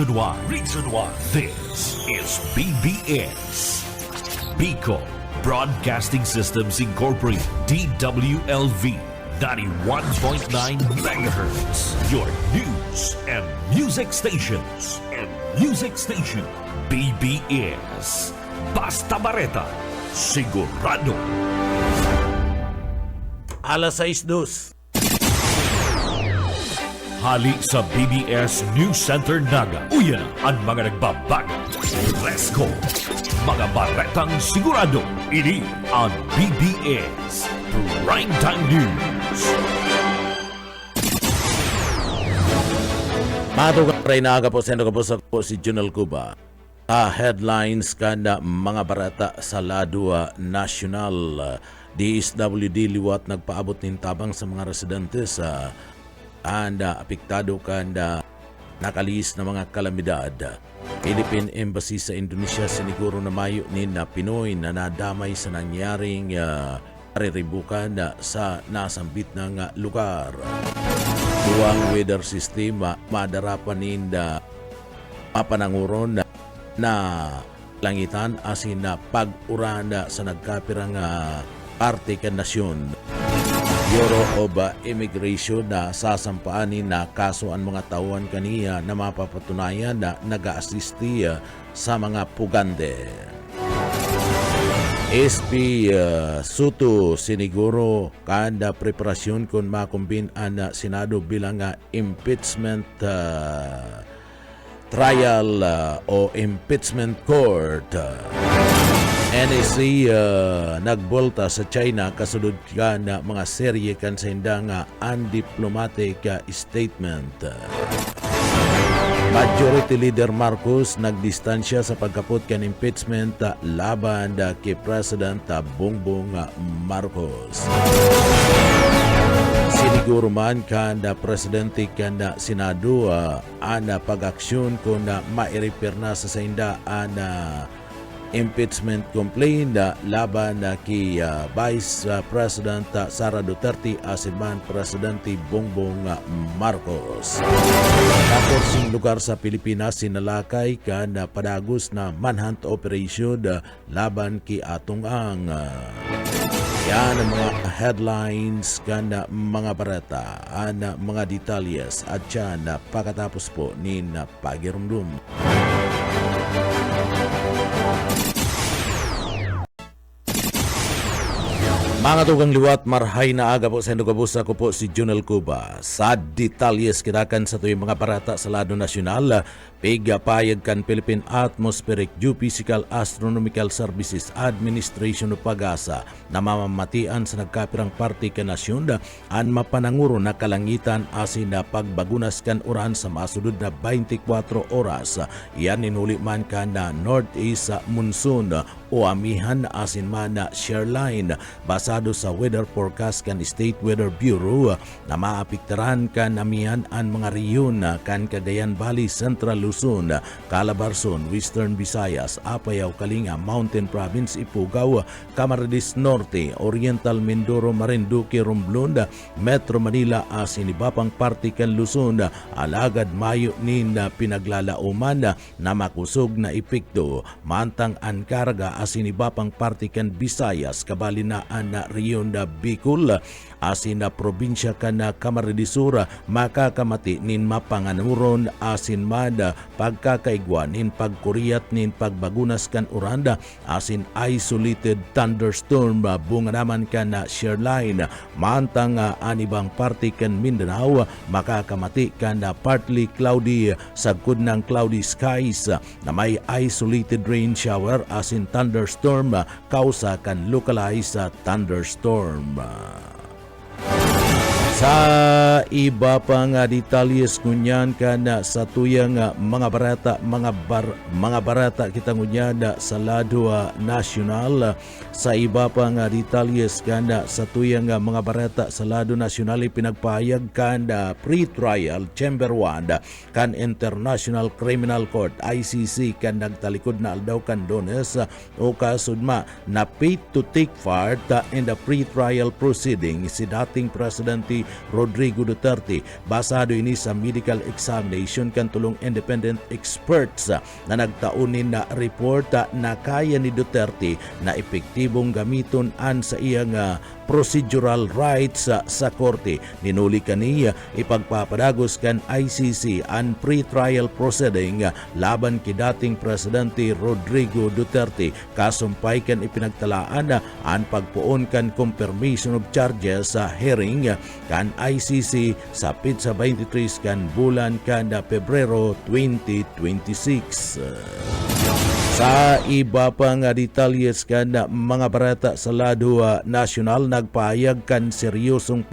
Region 1. Region 1. This is BBS. Bicol Broadcasting Systems Incorporated. DWLV. 91.9 megahertz. Your news and music stations. BBS. Basta Bareta. Sigurado. Alas 6:02. Hali sa BBS News Center Naga. Uyan ang mga nagbabago. Let's go! Mga baretang sigurado. Ini ang BBS Primetime News. Matugang rin na po sa si Junel Cuba. Headlines kada mga barata sa Ladua National. DSWD liwat nagpaabot nin tabang sa mga residente sa apektado kanda nakalis na mga kalamidad. Philippine Embassy sa Indonesia siniguro na mayo ni na Pinoy na nadamay sa nangyaring pariribukan sa nasambit ng lugar. Duwang weather system madarapan ninda mapananguron na langitan asin na pag-urana sa nagkapirang parte kan nasyon. Bureau of Immigration na sasampaanin na kaso ang mga tauhan kaniya na mapapatunayan na nag-aasisti sa mga pugande. SP Suto siniguro kada preparasyon kung makumbin ang Senado bilang impeachment trial o impeachment court. NSC nagbolta sa China kasunod ka na mga serye kan sa hindang undiplomatic statement. Majority Leader Marcos nagdistansya sa pagkapot kan impeachment laban kay President Bongbong Marcos. Siniguro man kanda Presidente kanda Senado ana pag-aksyon kung mairipir na sa hinda ana impeachment complaint laban kay Vice President Sara Duterte asin man Presidente Bongbong Marcos. 14 lugar sa Pilipinas sinalakay kan padagos na manhunt operation laban kay atong ang yan ang mga headlines kan mga barata ang mga detalyes at yan pagkatapos po ni pagirumdum. Mga tugang liwat, marhay na aga po sa Hindugabusa ko po si Junel Cuba. Sa detalyes kitakan sa tuyong mga parata sa lado nasyonal, payag kan Philippine Atmospheric Geophysical Astronomical Services Administration o PAGASA na mamamatian sa nagkapirang parte ka nasyon ang mapananguro na kalangitan asin na pagbagunas kan oran sa masunod na 24 oras. Yan inuli man ka na northeast monsoon o amihan asin man na shoreline basado sa weather forecast kan State Weather Bureau na maapiktaran kan amihan ang mga riyon kan Cagayan Valley, Central Luzon, Calabarzon, Western Visayas, Apayao, Kalinga, Mountain Province, Ifugao, Camarines Norte, Oriental Mindoro, Marinduque, Romblon, Metro Manila asin ibapang parte kan Luzon, alagad mayo nin pinaglalauman na makusog na epekto mantang ang karga asin ibapang parte kan Visayas, kabalinaan na riyon na Bicol asin na probinsya kan na Camarines Sur makakamati nin mapanganuron asin mada pagkakaigwan nin pagkuriyat nin pagbagunas kan uranda asin isolated thunderstorm bunga naman kan na shoreline mantang anibang parte kan Mindanao makakamati kan na partly cloudy sagkod ng cloudy skies na may isolated rain shower asin thunderstorm kausa kan localized thunderstorm. Sa iba pang detalyes ngunyan kana sa tuyang mga barata kita ngunyan sa lado nasyonal. Sa iba pang detalyes kana sa tuyang mga barata sa lado nasyonal pinagpahayag kana pre-trial Chamber 1 kan International Criminal Court ICC kan nagtalikod na aldaw kan Dones o kasudma na paid to take part in the pre-trial proceeding si dating Presidente Rodrigo Duterte. Basado ini sa medical examination kan tulong independent experts na nagtaunin na report na kaya ni Duterte na epektibong gamiton sa iyang procedural rights sa korte. Ninuli kaniya ipagpapadagos kan ICC ang pre-trial proceeding laban kay dating Presidente Rodrigo Duterte. Kasumpay kan ipinagtalaan ang pagpuon kan confirmation of charges sa hearing kan ICC sa pitsa 23 kan bulan kan Pebrero 2026. Sa iba pang detalyes kan mga barata sa lado nasyonal, nagpahayag kan seryosong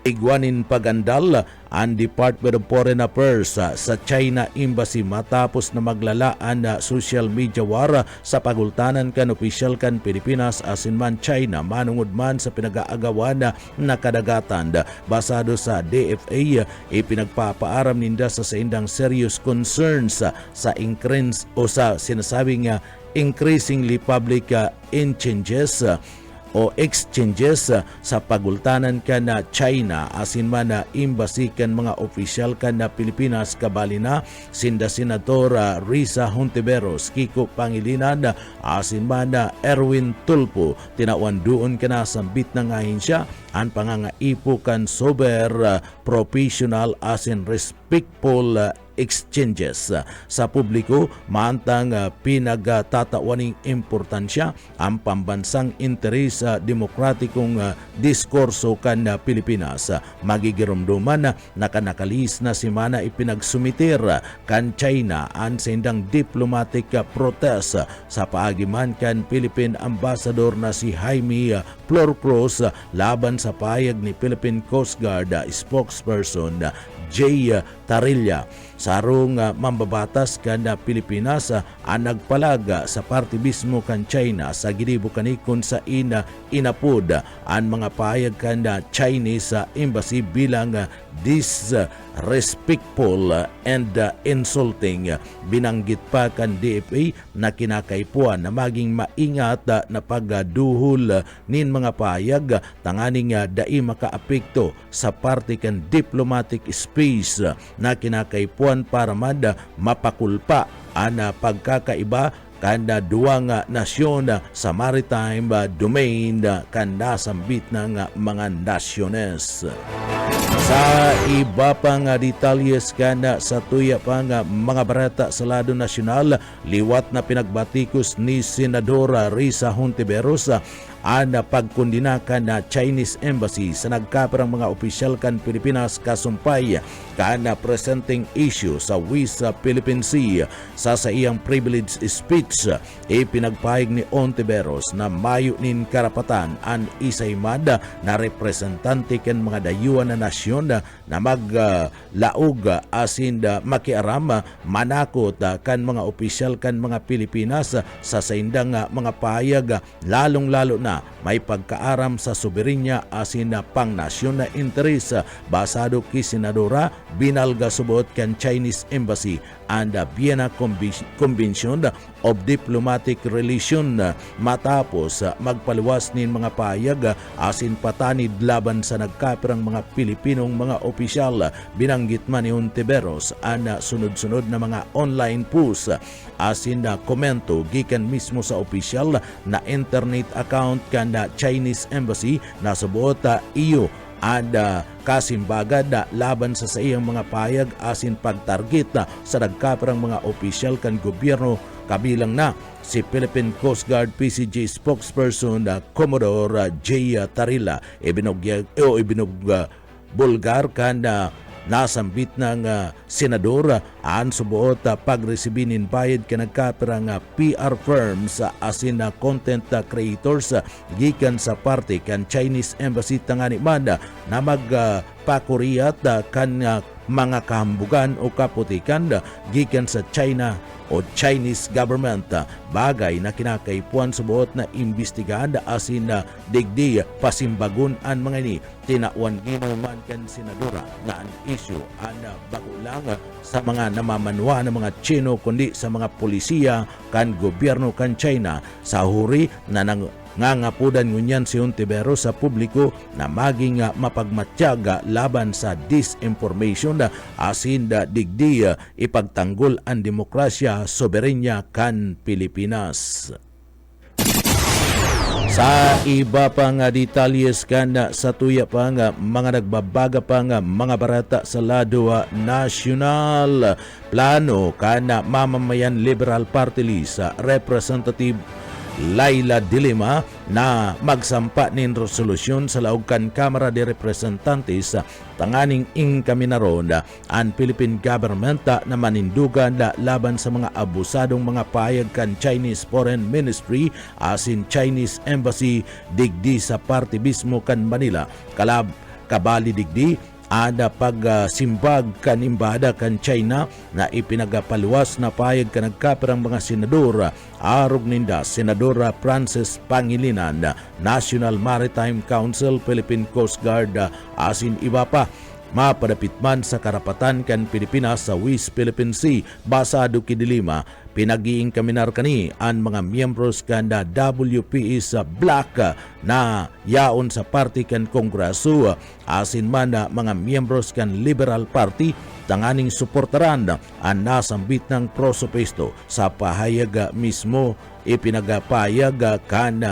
igwanin pagandal ang Department of Foreign Affairs sa China Embassy matapos na maglalaan na social media war sa pagultanan kan opisyal kan Pilipinas asin man China manungod man sa pinag-aagawan na kadagatan. Basado sa DFA, ipinagpapaaram ninda sa indang serious concerns sa increase o sa sinasabing increasingly public exchanges sa pagultanan kan na China asin man na embassy kan mga opisyal kan na Pilipinas kabali na sinda Senador Risa Hontiveros, Kiko Pangilinan asin man na Erwin Tulfo. Tinawan doon ka na sambit ng ahensya ang pangangaipo kan sober professional asin respectful exchanges sa publiko maantang pinagtatawaning importansya ang pambansang interes sa demokratikong diskurso kan Pilipinas. Magigirumduman na kanakalis na simana ipinagsumitir kan China ang sindang diplomatic protest sa paagiman kan Philippine Ambassador na si Jaime Florcruz laban sa payag ni Philippine Coast Guard spokesperson Jay Tarilla. Sarong mambabatas kan Pilipinas ang nagpalaga sa parte mismo kan China sa ginibo kanikon sa inapod ang mga payag kan Chinese embassy bilang disrespectful and insulting. Binanggit pa kan DFA na kinakaipuan na maging maingat na pagduhol nin mga payag tanganing dai makaapekto sa parte kan diplomatic space na kinakaipuan para mapakulpa ang pagkakaiba kanda duwang nasyon sa maritime domain kanda sambit ng mga nasyones. Sa iba pang detalyes kana sa tuya pang mga barata sa lado nasyonal, liwat na pinagbatikos ni Senadora Risa Hontiveros ang pagkundina kan na Chinese Embassy sa nagkaparang mga opisyal kan Pilipinas kasumpay kan presenting issue sa West Philippine Sea. Sa iyang privilege speech, ipinagpahig ni Hontiveros na mayo nin karapatan ang isaymad na representante kan mga dayuhan na nasyon na maglaog asin makiaram manakot kan mga opisyal kan mga Pilipinas sa saindang mga pahayag lalong-lalo na may pagkaaram sa soberenya asin na pangnasyon na interes. Basado kay Senadora, binalga subot kan Chinese Embassy and Vienna Convention of Diplomatic Relation matapos magpaliwas nin mga payag asin patanid laban sa nagkapirang mga Pilipinong mga opisyal. Binanggit man ni Hontiveros ang sunod-sunod na mga online post asin na komento gikan mismo sa opisyal na internet account kan Chinese Embassy na subuot iyo ang kasimbagad laban sa iyang mga payag asin pagtarget sa nagkaparang mga opisyal kan gobyerno kabilang na si Philippine Coast Guard PCG spokesperson Commodore Jay Tarilla. Bulgar kan nasambit ng senador ang subuot pagresibinin bayad ka nagkapirang PR firms asin na content creators gikan sa parte kan Chinese Embassy tangani man na magpakuriyat kan mga kahambugan o kaputikan gikan sa China o Chinese government, bagay na kinakaipuan subuot na imbestigahan asin na digdi pasimbagon ang mga ini. Tinawan ginuman kan senadora nga ang issue ang bago lang sa mga namamanwa ng mga Chino kundi sa mga polisiya kan gobyerno kan China sa huri na nang nga ngapudan ngunyan si Ontiveros sa publiko na maging mapagmatyaga laban sa disinformation asin digdi ipagtanggol ang demokrasya soberenya kan Pilipinas. Sa iba pang detalyes sa tuya pang mga nagbabaga pang mga barata sa lado nasyonal, plano kana mamamayan Liberal Party List Representative Laila Dilima na magsampa nin resolusyon sa laugkan Kamara de Representantes tanganing inkaminaron ang Philippine government na manindugan laban sa mga abusadong mga payag kan Chinese Foreign Ministry asin Chinese Embassy digdi sa party mismo kan Manila. Kabali digdi ada pagsimbag kan imbada kan China na ipinagapaluwas na payag ka nagkaperang mga senador arog ninda Senadora Frances Pangilinan, National Maritime Council, Philippine Coast Guard asin iba pa. Mapadapit man sa karapatan kan Pilipinas sa West Philippine Sea basado kidilima pinagiing kaminar kani ang mga miyembros kan WPE sa Black na yaon sa party kan Kongreso asin man mga miyembros kan Liberal Party tanganing suportaran ang nasambit ng prosopesto sa pahayag mismo ipinagapayag kan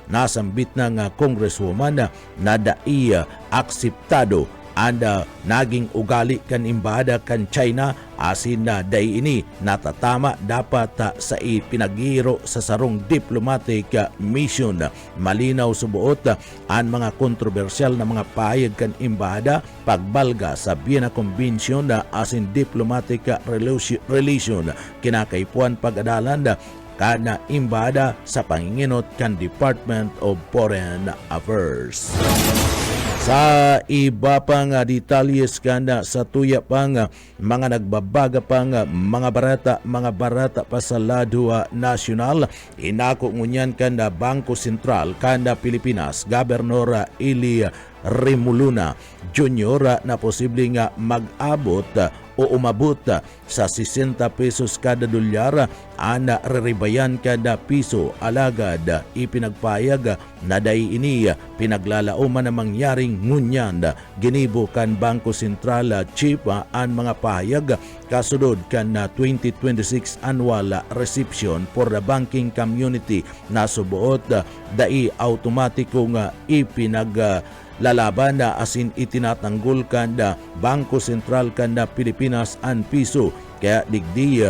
nasambit ng Congresswoman na dai akseptado anda naging ugali kan imbada kan China asin na day ini natatama dapat sa ipinagiro sa sarong diplomatic mission. Malinaw subuot ang mga kontrobersyal na mga pahayag kan imbada pagbalga sa Vienna Convention asin diplomatic relation kinakaipuan pag-adalan kana imbada sa panginginot kan Department of Foreign Affairs. Sa iba pang detalyes sa tuya pang mga nagbabaga pang mga barata pa sa lado nasyonal, inako ngunyan kanda Bangko Sentral kanda Pilipinas Gobernador Eli Rimuluna Jr. na posibleng mag-abot o umabot sa 60 pesos kada dolyar ana reribayan kada piso alagad ipinagpayag na day ini pinaglalauman na mangyaring ngunyan ginibo kan Bangko Sentral Chief ang mga pahayag kasunod kan 2026 annual reception for the banking community na subuot dai automatiko nga lalaban na asin itinatanggol kanda Bangko Sentral kanda Pilipinas ang piso kaya digdi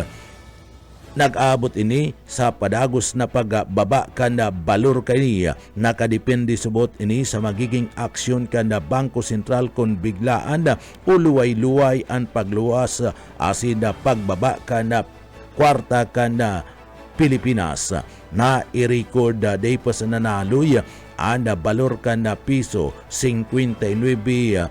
nag-abot ini sa padagos na pagbaba kanda balor kaniya nakadepende subot ini sa magiging aksyon kanda Bangko Sentral kung biglaan o luway-luway ang pagluwas asin na pagbaba kanda kwarta kanda Pilipinas na i-record day pa sa nanaloy anda balor na piso 59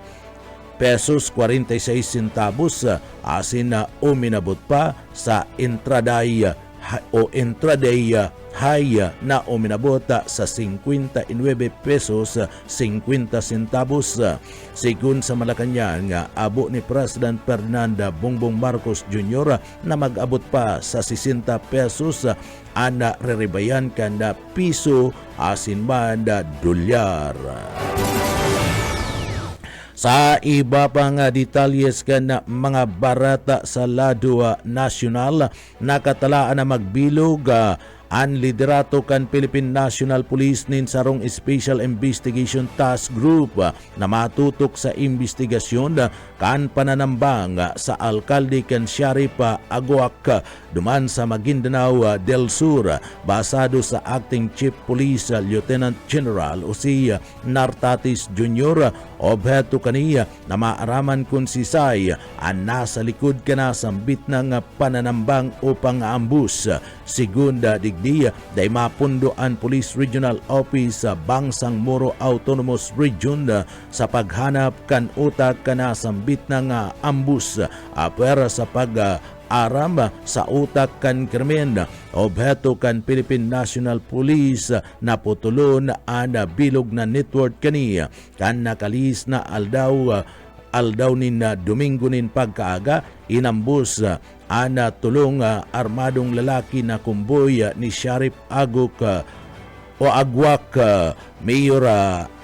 pesos 46 centavos asin na uminabot pa sa intraday high na uminabot sa 59 pesos 50 centavos. Sigun sa Malacanang abo ni President Ferdinand Bongbong Marcos Jr. na mag-abot pa sa 60 pesos ana reribayan kanda piso asin man dolyar. Sa iba pang detalyes kan mga barata sa lado nasyonal, nakatalaan na magbilog ang liderato kan Philippine National Police nin sarong Special Investigation Task Group na matutok sa investigasyon kan pananambang sa alkalde kan Sheriff Aguac duman sa Maguindanao del Sur basado sa Acting Chief Police Lieutenant General o si Nartatis Jr. Obheto kaniya na maaraman kung si Say ang nasa likod ka na sambit ng pananambang o pang-ambus. Segunda digdi day mapundo ang Police Regional Office sa Bangsang Moro Autonomous Region sa paghanap kan utak ka na sambit ng ambus apera sa aram sa utak kan krimen. Obheto kan Philippine National Police na putulon ana bilog na network kaniya kan nakalis na aldaw nin Domingo nin pagkaaga inambus ana tulong armadong lalaki na kumboy ni Sheriff Aguac o agwak Mayor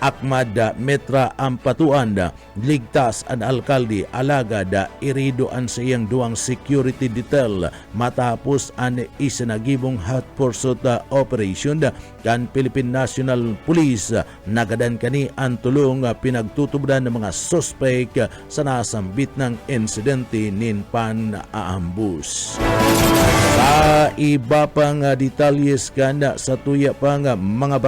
Ahmad Metra Ampatuan ligtas ang alkalde alagad irido an sa iyang duang security detail matapos ang isinagibong hot pursuit operation kan Philippine National Police nagadan kani ang tulong pinagtutubdan ng mga suspect sa nasambit ng insidente nin pan-aambus. Sa iba pang detalyes kanda sa tuya pang mga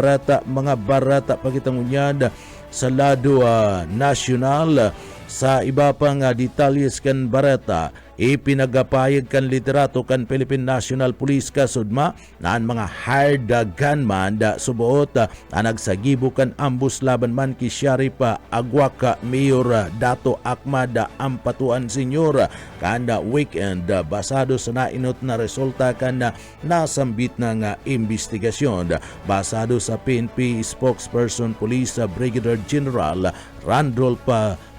barata pagitangunyad sa lado nasyonal. Sa iba pang detalles kan barata, ipinagapayag kan liderato kan Philippine National Police kasudma na ang mga hired gunman subuot nagsagibo kan ambus laban man ki Sheriff Agwak Mayor Dato Ahmad Ampatuan Sr. kanda weekend basado sa nainot na resulta kan nasambit ng investigasyon. Basado sa PNP spokesperson Police Brigadier General Randolph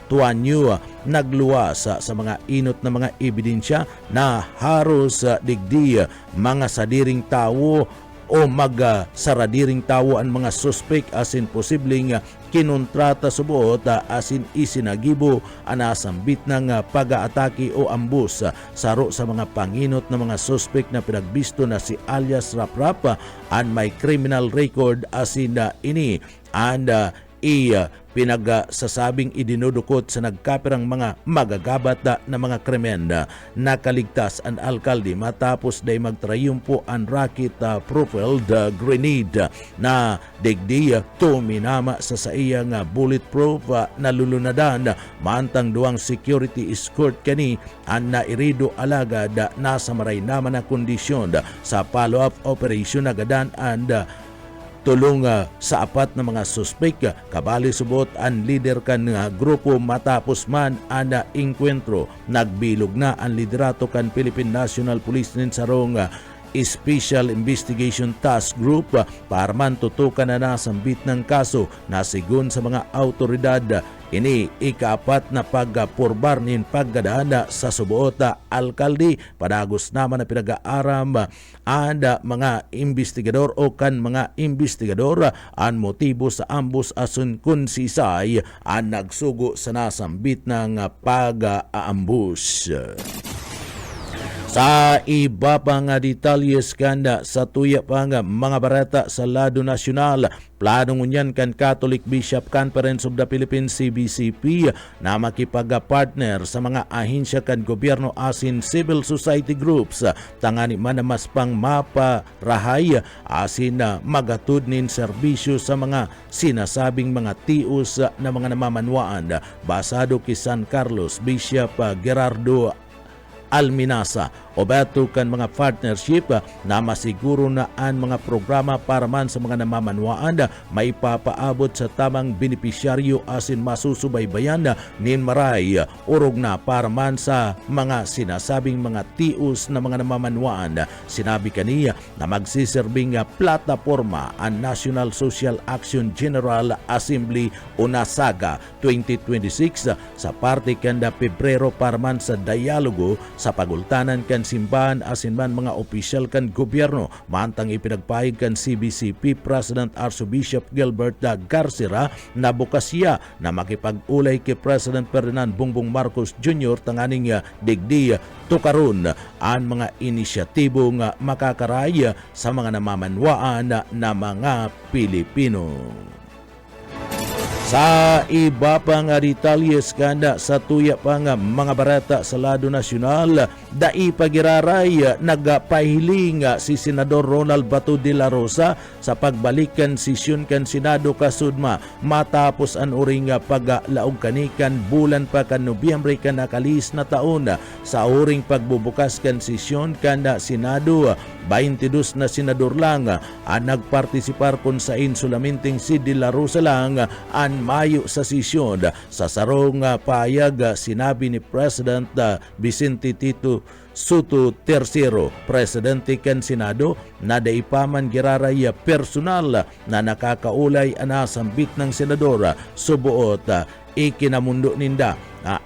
Tuanyo nagluwas sa mga inot na mga ebidensya na haros digdi mga sadiring tawo o magsaradiring tawo ang mga suspect asin posibleng kinontrata subuot asin isinagibo anasambit ng pag-aatake o ambus saro sa mga panginot na mga suspect na pinagbisto na si alias Raprap and may criminal record asin ini and pinagsasabing idinudukot sa nagkapirang mga magagabat na mga krimen. Nakaligtas ang alkalde matapos day magtrayumpo ang rocket-propelled grenade na digdi tuminama sa saiyang bulletproof na lulunadan mantang duwang security escort kani ang nairido alagad nasa maray naman na kondisyon sa follow-up operation agadan and tulong sa apat na mga suspek kabali subot ang leader kan grupo matapos man ang inkwentro nagbilog na ang liderato kan Philippine National Police nin sarong Special Investigation Task Group para man tutukan na nasambit ng kaso na sigun sa mga autoridad. Ini ikaapat na pagpurbar nin paggadaan sa subuot alkalde padagos naman na pinag-aaram and mga investigador o kan mga investigador ang motibo sa ambus asun kun sisay ang nagsugo sa nasambit ng pag-aambus. Sa iba pang detalyes kanda sa tuya pang mga barata sa lado nasyonal, planong unyan kan Catholic Bishop Conference of the Philippines CBCP na makipag-partner sa mga ahensya kan gobyerno asin civil society groups tangani man mas pang maparahay asin magatud nin serbisyo sa mga sinasabing mga tios na mga namamanwaan. Basado kay San Carlos Bishop Gerardo Alminasa o beto kan mga partnership na masiguro na ang mga programa para man sa mga namamanwaan may papaabot sa tamang benepisyaryo asin masusubaybayan nin maray urog na para man sa mga sinasabing mga tios na mga namamanwaan. Sinabi kaniya na magsiserbing plataforma ang National Social Action General Assembly o NASAGA 2026 sa parte kanda Pebrero para man sa dialogo sa pagultanan kan simbahan asin man mga opisyal kan gobyerno mantang ipinagpahig kan CBCP President Archbishop Gilbert Garcera na bukasya na makipag-ulay kay President Ferdinand Bongbong Marcos Jr. tanganing digdi tukaron ang mga inisyatibo nga makakaraya sa mga namamanwaan na mga Pilipino. Sa iba pang detalyes kanda sa tuya pang mga barata sa lado nasyonal, dai pagiraray nagapahiling si Senador Ronald Bato de la Rosa sa pagbalikan sesyon kan Senado kasudma matapos an uring paglaog kanikan bulan pa kan Nobyembre kan nakalis na taon sa uring pagbubukas kan sesyon kanda Senado 22 na senador lang ang nagpartisipar kun sa insulamenting si de la Rosa lang an Mayo sa sesyon. Sa sarong payag sinabi ni President Vicente Tito Soto III, Presidente kan Senado, na daipaman giraray personal na nakakaulay anasambit ng senador subuot ikinamundo ninda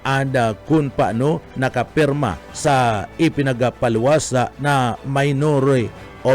anda kun paano nakapirma sa ipinagapaluwas na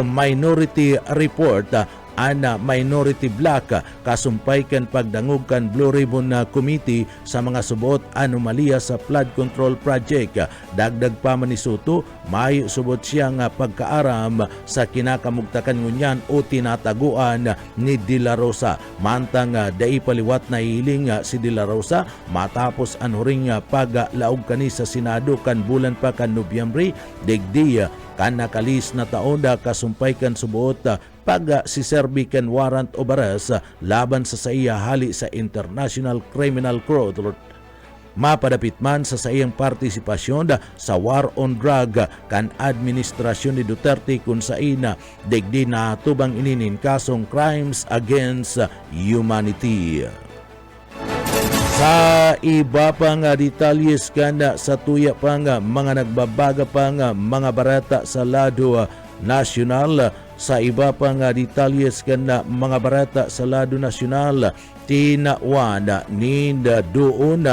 minority report ana minority black kasumpay kan pagdangog kan Blue Ribbon Committee sa mga subuot anomalya sa flood control project. Dagdag pa man ni Soto, may subot siya nga pagkaaram sa kinakamugtakan ngunyan o tinataguan ni De La Rosa. Mantang dai paliwat na hiling si De La Rosa matapos anuring paglaog kani sa Senado kan bulan pa kan Nobyembre, digdi kan nakalis na taon kasumpay kan subuot pag siserbi kan warrant of arrest laban sa iya hali sa International Criminal Court. Mapadapit man sa iyang partisipasyon sa war on drug kan administrasyon ni Duterte kung sa ina digdi na tubang ininin kasong crimes against humanity. Sa iba pang detalyes kanda sa tuya pang mga nagbabaga pang mga barata sa lado nasyonal. Sa iba pang detalyes kanda mga barata sa lado nasyonal, tinawan ninda doon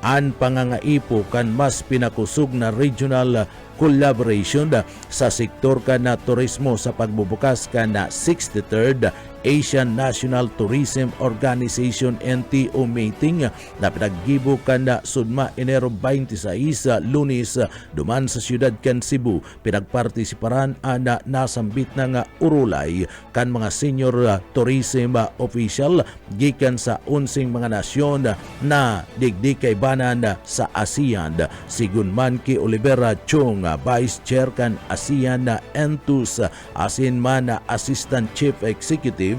an pangangaipo kan mas pinakusog na regional collaboration sa sektor kan na turismo sa pagbubukas kan na 63rd Asian National Tourism Organization NTO meeting na pinaggibo kan na sudma Enero 26 Lunes duman sa siyudad kan Cebu. Pinagpartisiparan ana nasambit na nga urulay kan mga senior tourism official gikan sa 11 mga nasyon na digdi kay banan sa ASEAN. Sigun man ki Olivera Chong, Vice Chair kan ASEAN Entus, asin man Assistant Chief Executive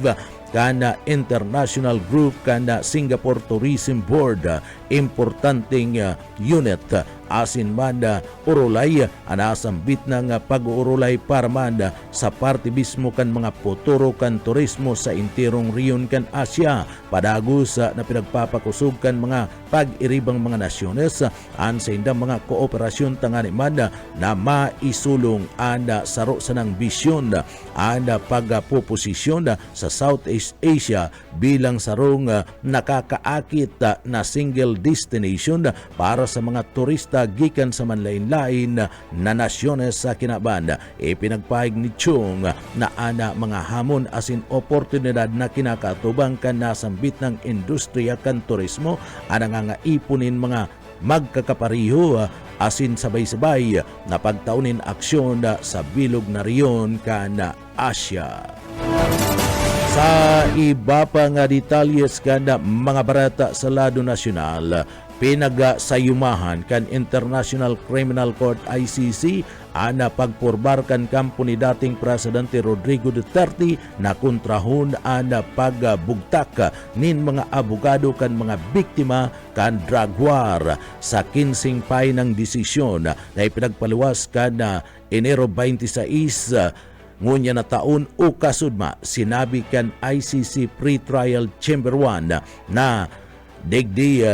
kana International Group kana Singapore Tourism Board, importanteng unit asin man urulay anasambit na nga pag-uurulay para man sa parte mismo kan mga poturo kan turismo sa intirong riyon kan Asia padagos na pinagpapakusog kan mga pag-iribang mga nasyones an sa indang mga kooperasyon tangani man na maisulong anda saro sa ng bisyon anda pagpuposisyon sa Southeast Asia bilang sarong nakakaakit na single destination para sa mga turista gikan sa manlain-lain na nasyones sa kinaban. Ipinagpahig ni Chung na ana mga hamon asin oportunidad na kinakatubang kan nasambit ng industriya kan turismo ana nga ipunin mga magkakapariho asin sabay-sabay na pagtaunin aksyon sa bilog na riyon kan Asia. Sa iba pa nga detalyes kan mga barata sa lado nasyonal, pinagasayumahan kan International Criminal Court ICC ana pagpurbar kan kampo ni dating Presidente Rodrigo Duterte na kontrahon ana pagbugtak nin mga abogado kan mga biktima kan drug war sa 15 pay ng desisyon na ipinagpaluwas kan Enero 26 ngunya na taon o kasudma. Sinabi kan ICC Pre-Trial Chamber 1 na digdi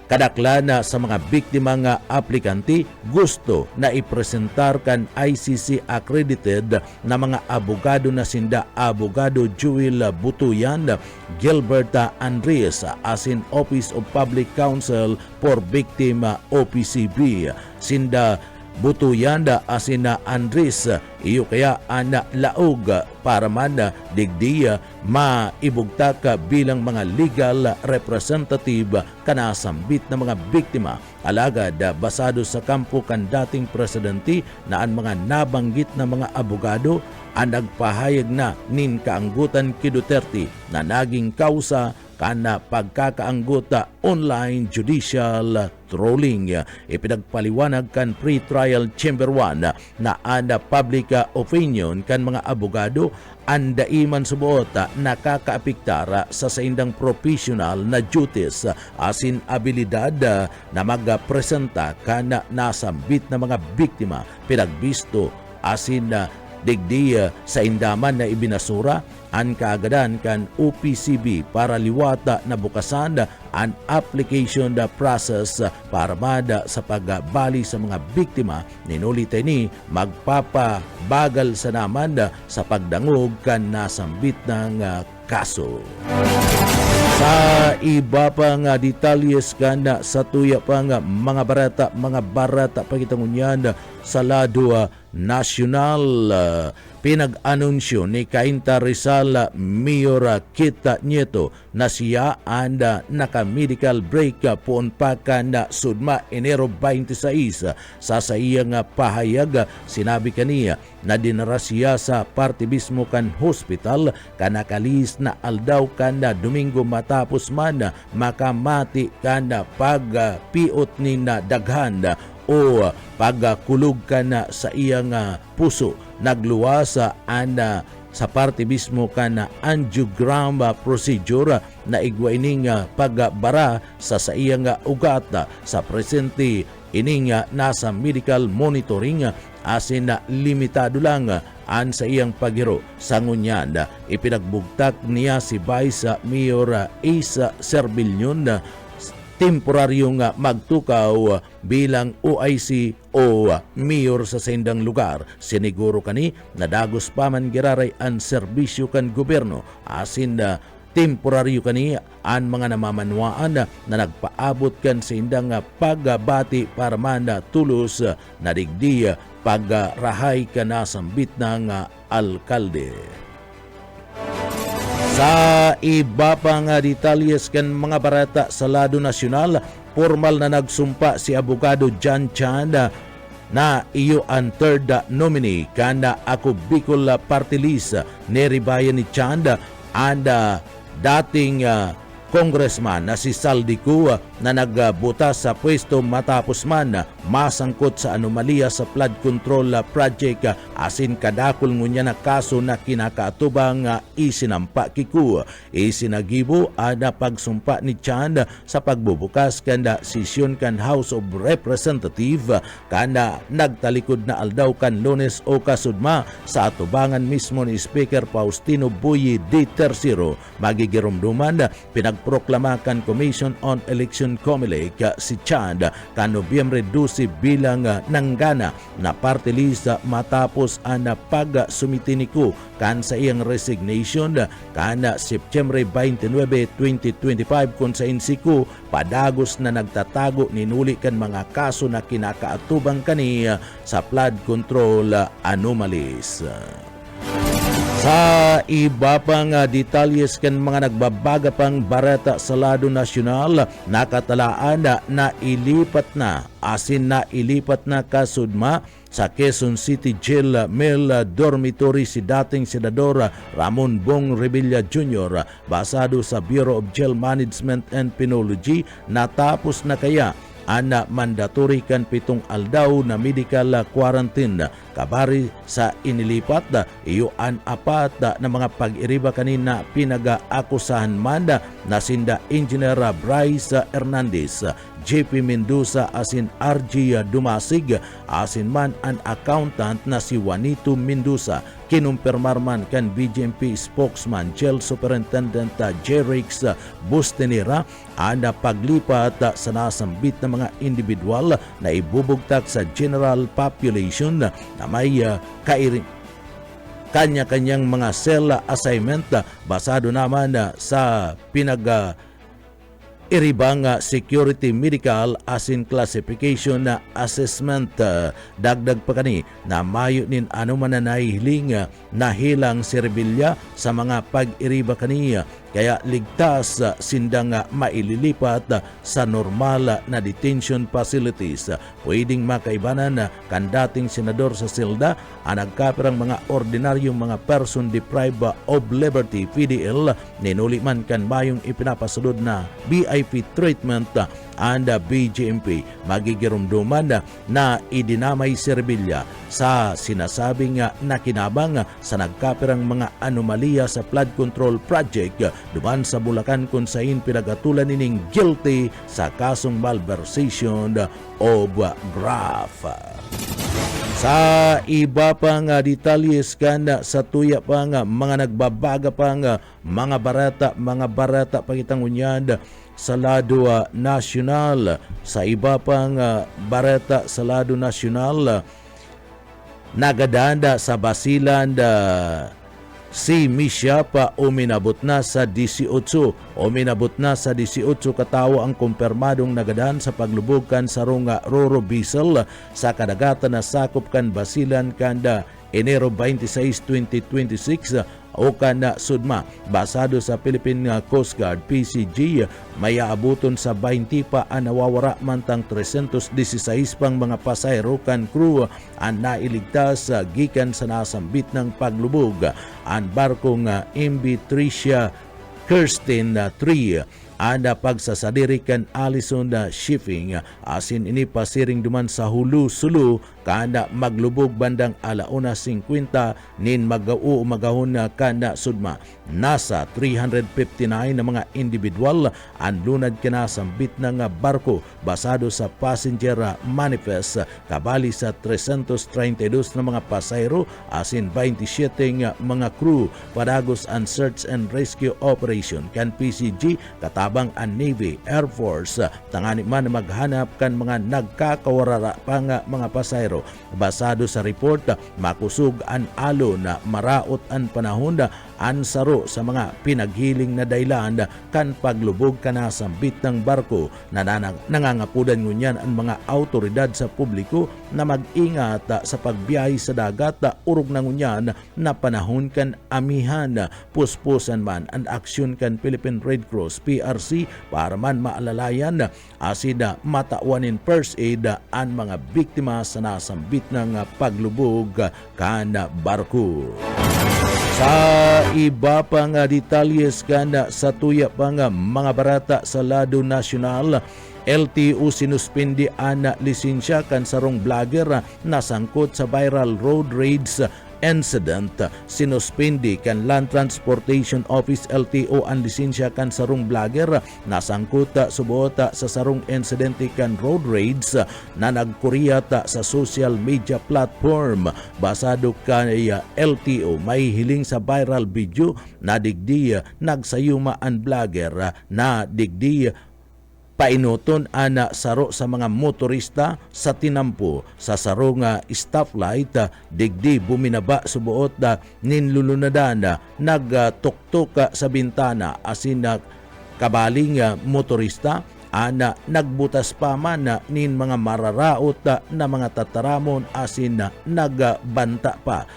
kadaklana sa mga biktima nga aplikante gusto na ipresentar kan ICC accredited na mga abogado na sinda abogado Joel Butuyan, Gilbert Andres asin Office of Public Counsel for Victim OPCB. Sinda Butuyanda asina Andres iyo kaya ana laog para man digdiya maibugtak bilang mga legal representative kanasambit na mga biktima. Alagad basado sa kampo kan dating presidente na ang mga nabanggit na mga abogado ang nagpahayag na nin kaanggutan ki Duterte na naging kausa kana pagkakaangguta online judicial trolling. Ipinagpaliwanag kan Pre-Trial Chamber 1 na ana public opinion kan mga abogado andaiman subuot nakakaapiktara sa saindang professional na duties asin abilidad na magpresenta kana nasambit na mga biktima pinagbisto asin digdi sa indaman na ibinasura ang kaagadan kan OPCB para liwata na bukasan ang application the process para mada sa pagbali sa mga biktima. Ninulitay ni magpapabagal sa naman sa pagdangog kan nasambit ng kaso. Sa iba pang detalyes kan sa tuya pang mga barata pagitangunyan sa lado Nasyonal. Pinag-anunsyo ni Cainta Rizal Mayor Kita Nieto na siya anda naka-medical break poon pa na sudma Enero 26 sa iyang pahayag. Sinabi kaniya na dinara siya sa partibismo kan hospital kanakalis na aldaw kan Domingo matapos man makamati kan pagpiot ni na daghan o pagkulog ka na sa iyang puso. Nagluwas sa parte mismo ka na angiogram procedure na igwaining pagbara sa iyang ugat. Sa presente ining nasa medical monitoring asin na limitado lang an sa iyang paghiro. Sa ngunyan, ipinagbugtak niya si Vice Mayor Isa Servillion temporaryong magtukaw bilang OIC o mayor sa sendang lugar. Siniguro kani na dagos pa man giraray ang serbisyo kan gobyerno asin temporaryo kani ang mga namamanwaan na nagpaabot kan sa indang pagbati para man tulos na digdi pagrahay ka na sambit ng alkalde. Sa iba pang detalyes kan mga barata sa lado nasyonal, formal na nagsumpa si Abogado John Chand na iyo ang third nominee kana ako Bicol Party List ni Ribayan ni Chand and dating congressman na si Saldico na nagbuta sa pwesto matapos man masangkot sa anomalya sa flood control project asin kadakol ngunya na kaso na kinakaatubang isinampa kiku. Isinagibo na pagsumpa ni Chand sa pagbubukas kanda sesyon kan House of Representative kanda nagtalikod na aldaw kan Lunes o kasudma sa atubangan mismo ni Speaker Faustino Boye D. Tercero. Magigirumduman pinagproklamakan Commission on Election Comelec si Chand kan Nobyembre 12 bilang nanggana na party list matapos ang pag-sumitiniku kan sa iyang resignation kan September 29, 2025 kung sa insiku padagos na nagtatago ninuli kan mga kaso na kinakaatubang kaniya sa flood control anomalies. Sa iba pang detalyes kan mga nagbabaga pang barata sa lado nasyonal, nakatalaan na ilipat na kasudma sa Quezon City Jail Male Dormitory si dating Senador Ramon Bong Revilla Jr. Basado sa Bureau of Jail Management and Penology, natapos na kaya ana mandatory kan 7 aldaw na medical quarantine kabari sa inilipat iyo an apat na mga pag-iriba kanina pinag-akusahan man na sinda Engineer Bryce Hernandez, JP Mendoza asin RG Dumasig asin man an accountant na si Juanito Mendoza. Kinumpirmar man kan BJMP spokesman Jail Superintendent Jerix Bustenera ang paglipat sa nasambit na mga individual na ibubugtak sa general population na may kanya-kanyang mga cell assignment basado naman sa iribang security medical asin classification na assessment. Dagdag pa kani na mayo nin anuman na nahiling na hilang si Revilla sa mga pag-iriba kaniya kaya ligtas sindang maililipat sa normal na detention facilities. Pwedeng makaibanan kan dating senador sa silda ang nagkapirang mga ordinaryong mga person deprived of liberty PDL ninuli man kan mayong ipinapasulod na BIP treatment and BJMP. Magigirumduman na idinamay si Revilla sa sinasabing nakinabang sa nagkapirang mga anomalya sa flood control project duman sa Bulacan kung sain pinagatulan nining guilty sa kasong malversation of graft. Sa iba pang detalyes kan sa tuya pang mga nagbabaga pang mga barata pakitang unyad sa lado nasyonal. Sa iba pang barata sa lado nasyonal, nagadanda sa Basilan Si Misha pa uminabot na sa 18. Uminabot na sa 18 katawo ang kumpirmadong nagadan sa paglubog kan sarong Roro Bisel sa kadagatan na sakop kan Basilan kanda Enero 26, 2026 o kana sudma. Basado sa Philippine Coast Guard PCG, may aabuton sa 20 pa ang nawawara mantang 316 pang mga pasahero kan crew ang nailigtas gikan sa nasambit ng paglubog. Ang barkong MV Tricia Kirsten 3 ada pagsasadiri kan Allison Shipping asin ini pasiring duman sa Hulu-Sulu kada maglubog bandang 1:50 nin magahon kana sudma. Nasa 359 na mga individual ang lunad kinasambit ng barko basado sa passenger manifest kabali sa 332 na mga pasahero asin 27 mga crew padagos ang search and rescue operation kan PCG katabang ang Navy, Air Force tangani man maghanap kan mga nagkakawarara pa nga mga pasahero. Basado sa report, makusog ang alo na maraot ang panahon ang saro sa mga pinaghiling na daylan kan paglubog kanasambit ng barko na nangangapudan ngunyan ang mga autoridad sa publiko na mag-ingat sa pagbiyahe sa dagat urog na ngunyan na panahon kan amihan puspusan man ang aksyon kan Philippine Red Cross PRC para man maalalayan asin matawanin first aid ang mga biktima sa nasambit ng paglubog kan barko. Sa iba pang detalyes kanda sa tuya pang mga barata sa lado nasyonal, LTO sinuspindi ang lisensya kan sarong vlogger na sangkot sa viral road rage incident. Sinuspindi kan Land Transportation Office LTO ang lisensya kan sarong vlogger na sangkot subuot sa sarong insidente kan road rage na nagkuryat sa social media platform. Basado kay LTO, may hiling sa viral video na digdi nagsayuma ang vlogger na digdi painuton ana saro sa mga motorista sa tinampo sa saro nga stoplight digdi buminaba subuot ninlulunadan nagtuktok sa bintana asin kabaling motorista ana nagbutas pa man nin mga mararaot na mga tataramon asin nagbanta pa.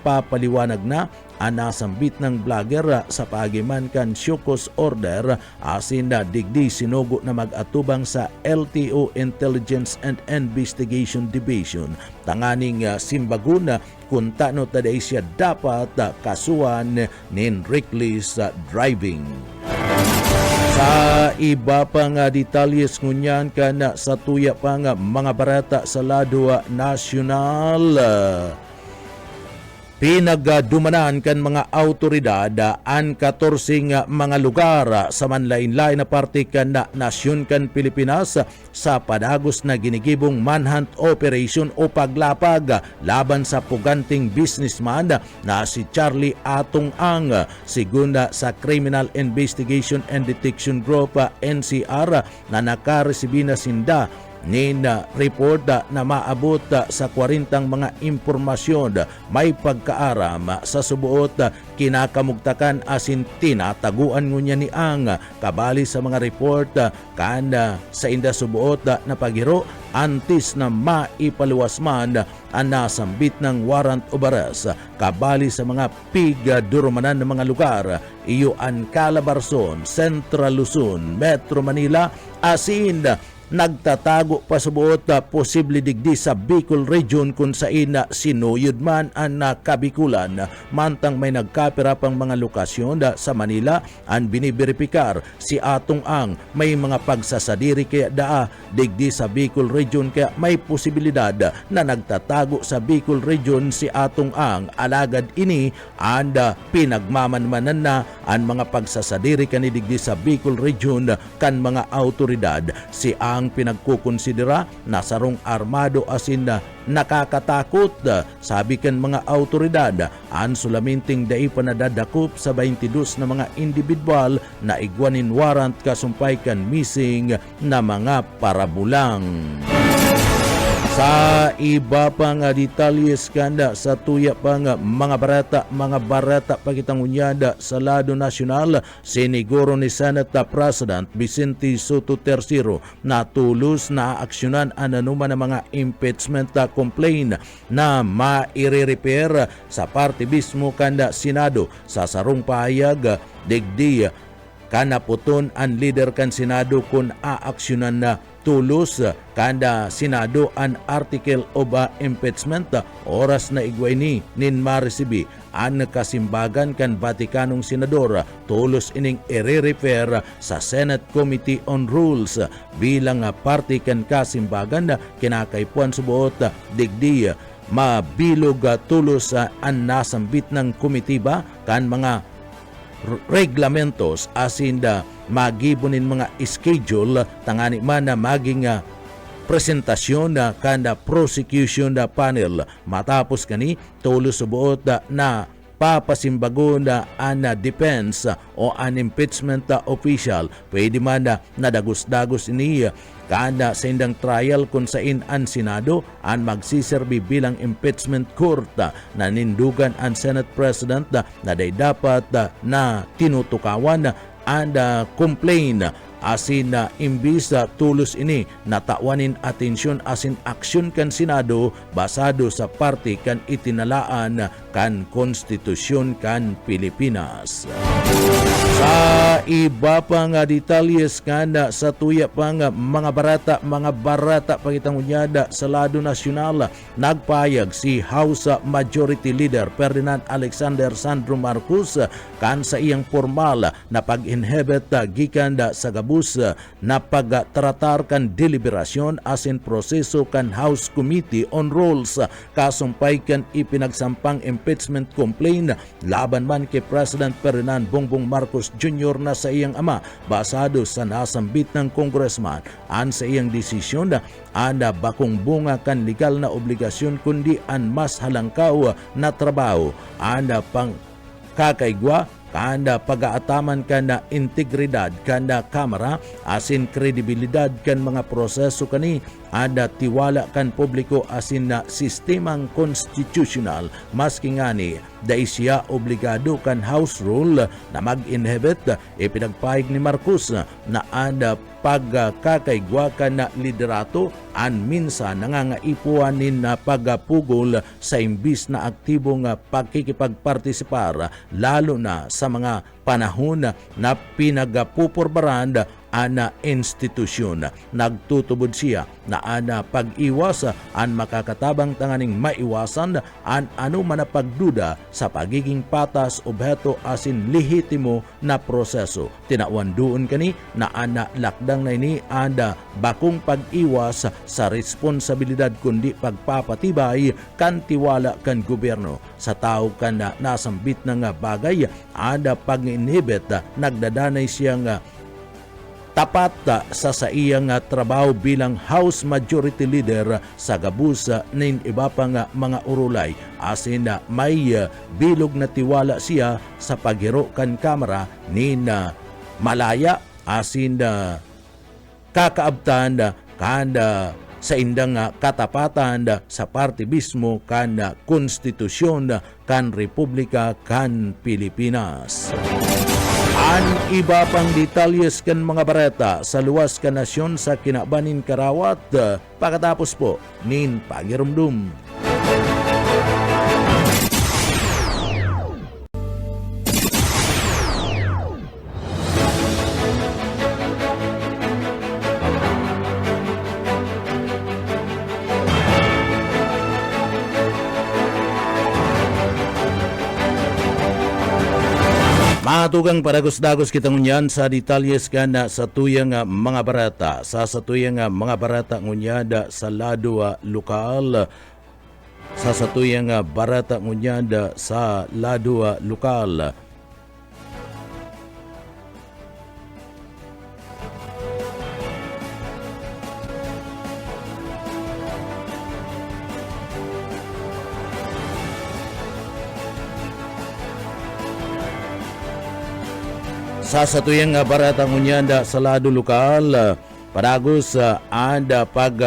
Papaliwanag na ang nasambit ng vlogger sa pagiman kan Syukos Order asin na digdi sinugo na mag-atubang sa LTO Intelligence and Investigation Division tanganing simbaguna kung tano taday siya dapat kasuhan nin reckless driving. Sa iba pang detalyes ngunyan kana sa tuya pang mga barata sa lado nasyonal, pinagdumanan kan mga autoridad ang 14 mga lugar sa manlain-lain na parte kan na nasyon kan Pilipinas sa padagos na ginigibong manhunt operation o paglapag laban sa puganting businessman na si Charlie Atong Ang. Sigunda sa Criminal Investigation and Detection Group NCR na nakaresibi na sinda nin report na maabot sa 40 mga impormasyon may pagkaaram sa subuot kinakamugtakan asin tinataguan ngunya ni Ang kabali sa mga report kanda sa inda subuot na paghiro antes na maipaluwas man ang nasambit ng warrant of arrest kabali sa mga pigdurumanan ng mga lugar iyo ang Calabarzon, Central Luzon, Metro Manila asin nagtatago pa subuot posible digdi sa Bicol Region kung saan sinuyod man ang Kabikulan mantang may nagkapira pang mga lokasyon sa Manila ang biniberipikar si Atong Ang may mga pagsasadiri kaya digdi sa Bicol Region kaya may posibilidad na nagtatago sa Bicol Region si Atong Ang alagad ini and pinagmamanmanan na ang mga pagsasadiri kani digdi sa Bicol Region kan mga autoridad. Si Ang pinagkukonsidera na sarong armado asin na nakakatakot sabi kan mga autoridad ang sulaminting dai panadadakop sa 22 na mga individual na igwanin warrant kasumpay kan missing na mga parabulang. Sa iba pang detalyes kanda sa tuya pang mga barata pakitang unyada sa lado nasyonal, siniguro ni Senate President Vicente Soto III na tulos na aksyonan ang anuman ng mga impeachment complaint na maire-repair sa parte mismo kanda Senado sa sarong pahayag digdi kanaputon ang leader kan Senado kung aaksyonan na tulos kanda Senado an article of impeachment oras na igway ni nin maresibi ang kasimbagan kan Vaticanong Senador tulos ining i-refer sa Senate Committee on Rules bilang parte kan kasimbagan kinakaipuan subuot digdi mabilog tulos ang nasambit ng komitiba kan mga reglamentos asinda magibunin mga schedule tangani man na maging presentasyon na kanda prosecution na panel matapos kani tulos subuot na papasimbago na an defense o an impeachment official pwede man na nadagos-dagos ini kanda sa indang trial kung sain ang Senado ang magsiserbi bilang impeachment court na nindugan ang Senate President na day dapat na tinutukawan ang complaint asin imbis tulos ini natawanin atensyon asin aksyon kan Senado basado sa parte kan itinalaan kan konstitusyon kan Pilipinas. Sa iba pang detalyes kanda sa tuya pang mga barata pakitang unyada sa lado nasyonal, nagpayag si House Majority Leader Ferdinand Alexander Sandro Marcos kan sa iyang formal na pag-inhibit gikan sa gabus na pagtratar kan deliberasyon asin proseso kan House Committee on Rules kasumpay kan ipinagsampang impeachment complaint laban man kay President Ferdinand Bongbong Marcos Jr. na sa iyang ama basado sa nasambit ng congressman an sa iyang desisyon ana bakong bunga kan legal na obligasyon kundi an mas halangkaw na trabaho ana pang kakaigwa kanda pag-aataman kanda integridad kanda kamera asin kredibilidad kan mga proseso kani ada tiwala kan publiko asin na sistemang konstitusyonal maski ngani dai siya obligado kan House Rule na mag-inhibit ipinagpahig ni Marcos na ada pagkakaigwa kan na liderato an minsan nangangaipuanin na pagpugol sa imbis na aktibong pagkikipagpartisipar lalo na sa mga panahon na pinagpupurbaran ana institusyon. Nagtutubod siya na ana pag-iwas an makakatabang tanganing maiwasan an anuman na pagduda sa pagiging patas obheto asin lehitimo na proseso. Tinawan doon kani na ana lakdang na ini ada bakong pag-iwas sa responsibilidad kundi pagpapatibay kan tiwala kan gobyerno sa tao kan na nasambit ng bagay ada pag-inhibit nagdadanay siyang tapat sa iyang trabaho bilang House Majority Leader sa gabus nin iba pang mga urulay asin may bilog na tiwala siya sa paghiro kan kamera nin malaya asin kakaabtan kanda sa indang katapatan sa parte mismo kan konstitusyon kan Republika kan Pilipinas. An iba pang detalyes kan mga bareta sa luwas ka nasyon sa kinabanin Karawat pagkatapos po nin pagirumdum. Matugang paragos-dagos kitang unyan sa detalyes kana sa tuyang mga barata. Sa tuyang mga barata ngunyada sa lado lokal. Sa tuyang barata ngunyada sa lado lokal. Sa tuyang barata ngunyanda sa lado lokal, padagos anda pag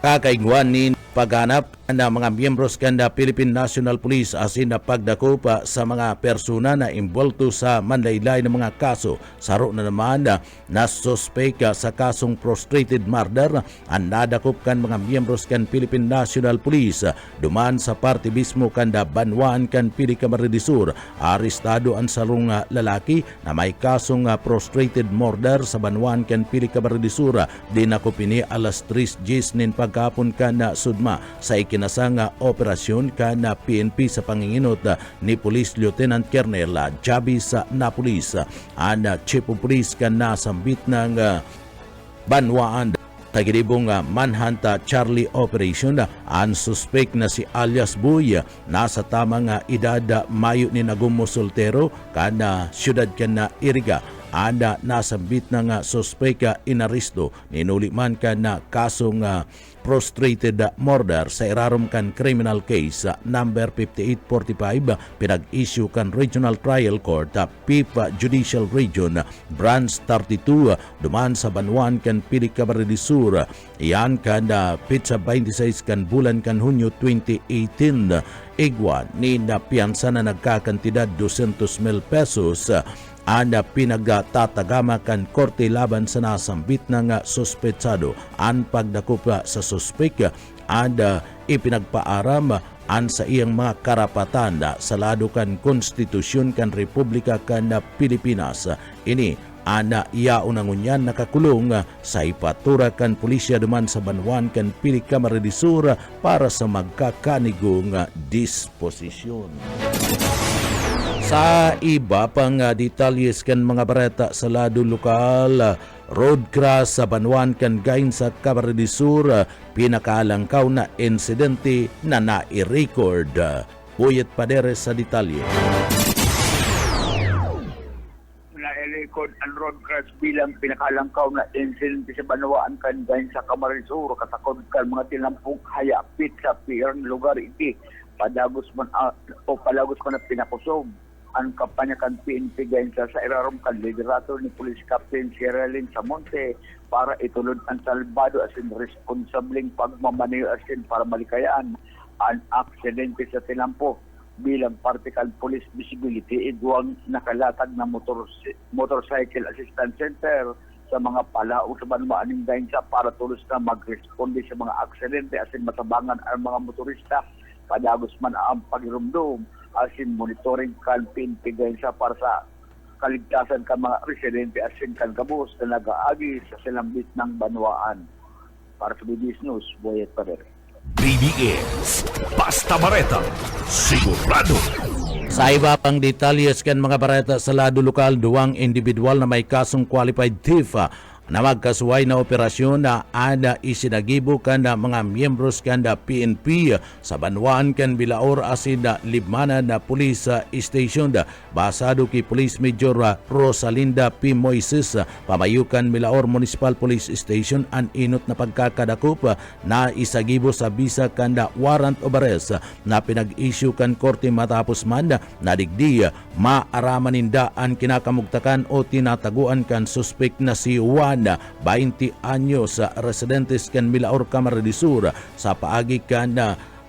kakaigwan ni paghanap na mga miyembros kanda Philippine National Police asin na pagdako pa sa mga persona na involto sa manlaylay ng mga kaso. Saro na naman na suspeka sa kasong prostrated murder ang nadakop kan mga miyembros kan Philippine National Police duman sa parte mismo kanda Banwaan kan Pili Camarines Sur. Arestado ang sarong lalaki na may kasong prostrated murder sa Banwaan kan Pili Camarines Sur. Dinakop ini alas 3:10 nin pagkapon kan sudma sa ikinasang operasyon kan PNP sa panginginot ni Police Lieutenant Colonel Javis Napolis. Ang Chief of Police kan nasambit ng Banwaan tagilibong manhunt Charlie Operation. Ang suspect na si alias Boy nasa tamang edad, mayo ni nagumo soltero kan syudad kan Iriga. Anda nasambit ng suspect inaresto ninuli man kan kasong prostrated murder sa irarom kan criminal case number 5845 pinag-issue kan Regional Trial Court PIP Judicial Region Branch 32 duman sa Banwaan kan Pili Camarines Sur. Iyan kan pitsa 26 kan bulan kan Hunyo 2018. Igwa ni napiyansa na nagkakantidad 200,000 pesos ang pinagtatagama kan korte laban sa nasambit ng suspetsado. Ang pagdakop sa suspek ang ipinagpaaram ang sa iyang mga karapatan sa lado kan konstitusyon kan Republika kan Pilipinas. Ini ana iyaon ang unyan nakakulong sa ipatura kan pulisya duman sa Banwaan kan Pili Camarines Sur para sa magkakanigong disposisyon. Sa iba pang detalyes kan mga bareta sa lado lokal, road crash sa Banwaan kan Gain sa Camarines Sur, pinakalangkaw na insidente na nai-record. Puyet Paderes sa detalye. Na-record ang road crash bilang pinakalangkaw na insidente sa Banwaan kan Gain sa Camarines Sur. Katakod kan mga tilampong hayapit sa pirang lugar iti. Palagos man na pinakusog ang kampanya kan PNP Gain sa irarom kan liderato ni Police Captain Sherilyn Samonte para itulod ang salbado asin responsableng pagmamaneho asin para malikayaan ang aksidente sa Tinampo. Bilang particle police visibility, iduang nakalatag na motorcycle assistance center sa mga palao sa Banwaan Gain sa para tulos na magresponde sa mga aksidente asin matabangan ang mga motorista. Padagos man ang pagirumdum asin monitoring kan PNP Gain sa para sa kaligtasan kan mga residente asin kan kabus na nag-aagi sa silambit ng Banwaan. Para sa BBS News, Boyet Padere. BBS Basta Bareta Sigurado. Sa iba pang detalyes kan mga bareta sa lado lokal, duwang individual na may kasong qualified thief na magkasuway na operasyon na ada isinagibo kan mga miyembros kan PNP sa Banwaan kan Bilaor asin libmanan na police station. Basado ki Police Major Rosalinda P. Moises, pamayukan Bilaor Municipal Police Station ang inot na pagkakadakop na isagibo sa bisa kan warrant of arrest na pinag-issue kan korte matapos man na digdi maaramaninda ang kinakamugtakan o tinataguan kan suspect na si Juan 20 anyos residentes kan Bilaor Camarines Sur sa paagi kan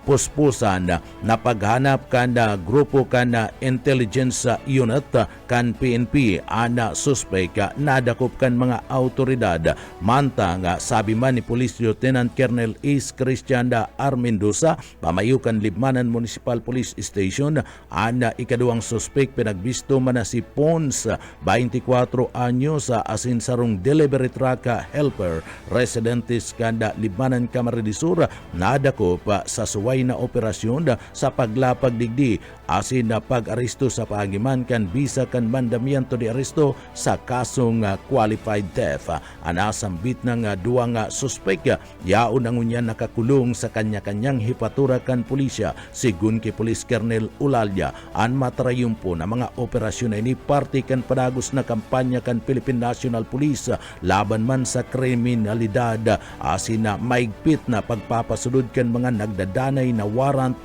puspusan na paghanap kan grupo kan intelligence unit kan PNP ana suspect nadakop kan mga autoridad mantang sabi man ni Police Lieutenant Colonel Is Christian Armendoza pamayukan Libmanan Municipal Police Station ana ikaduang suspect pinagbisto man na si Pons 24 anyos asin sarong delivery truck helper residentes kan Libmanan Camarines Sur nadakop sa suway na operasyon sa paglapag digdi asin na pag-aresto sa paagiman kan bisa kan mandamiento de aresto sa kasong qualified theft. Anasambit ng duwang suspek yaon ang unyan nakakulong sa kanya-kanyang hipatura kan pulisya sigun ki Police Colonel Ulalya. An matarayumpo na mga operasyon na ini parte kan padagos na kampanya kan Philippine National Police laban man sa kriminalidad asin na maigpit na pagpapasulod kan mga nagdadanay na warrant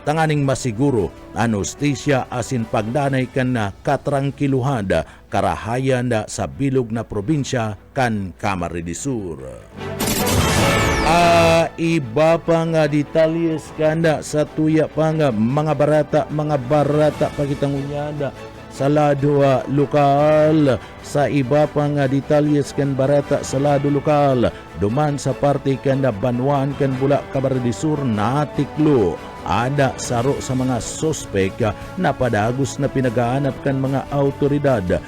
tanganing masiguro anustisya asin pagdanay kan na katrangkiluhan karahayan sa bilog na probinsya kan Camarines Sur. Iba pa nga detalyes kanda sa tuya pa nga mga barata pagitangunyada sa lado lokal. Sa iba pa nga detalyes kan barata sa lado lokal duman sa parte kanda Banwaan kan Bula Camarines Sur natiklo ada saro sa mga sospek na padagos na pinagahanap kan mga autoridad.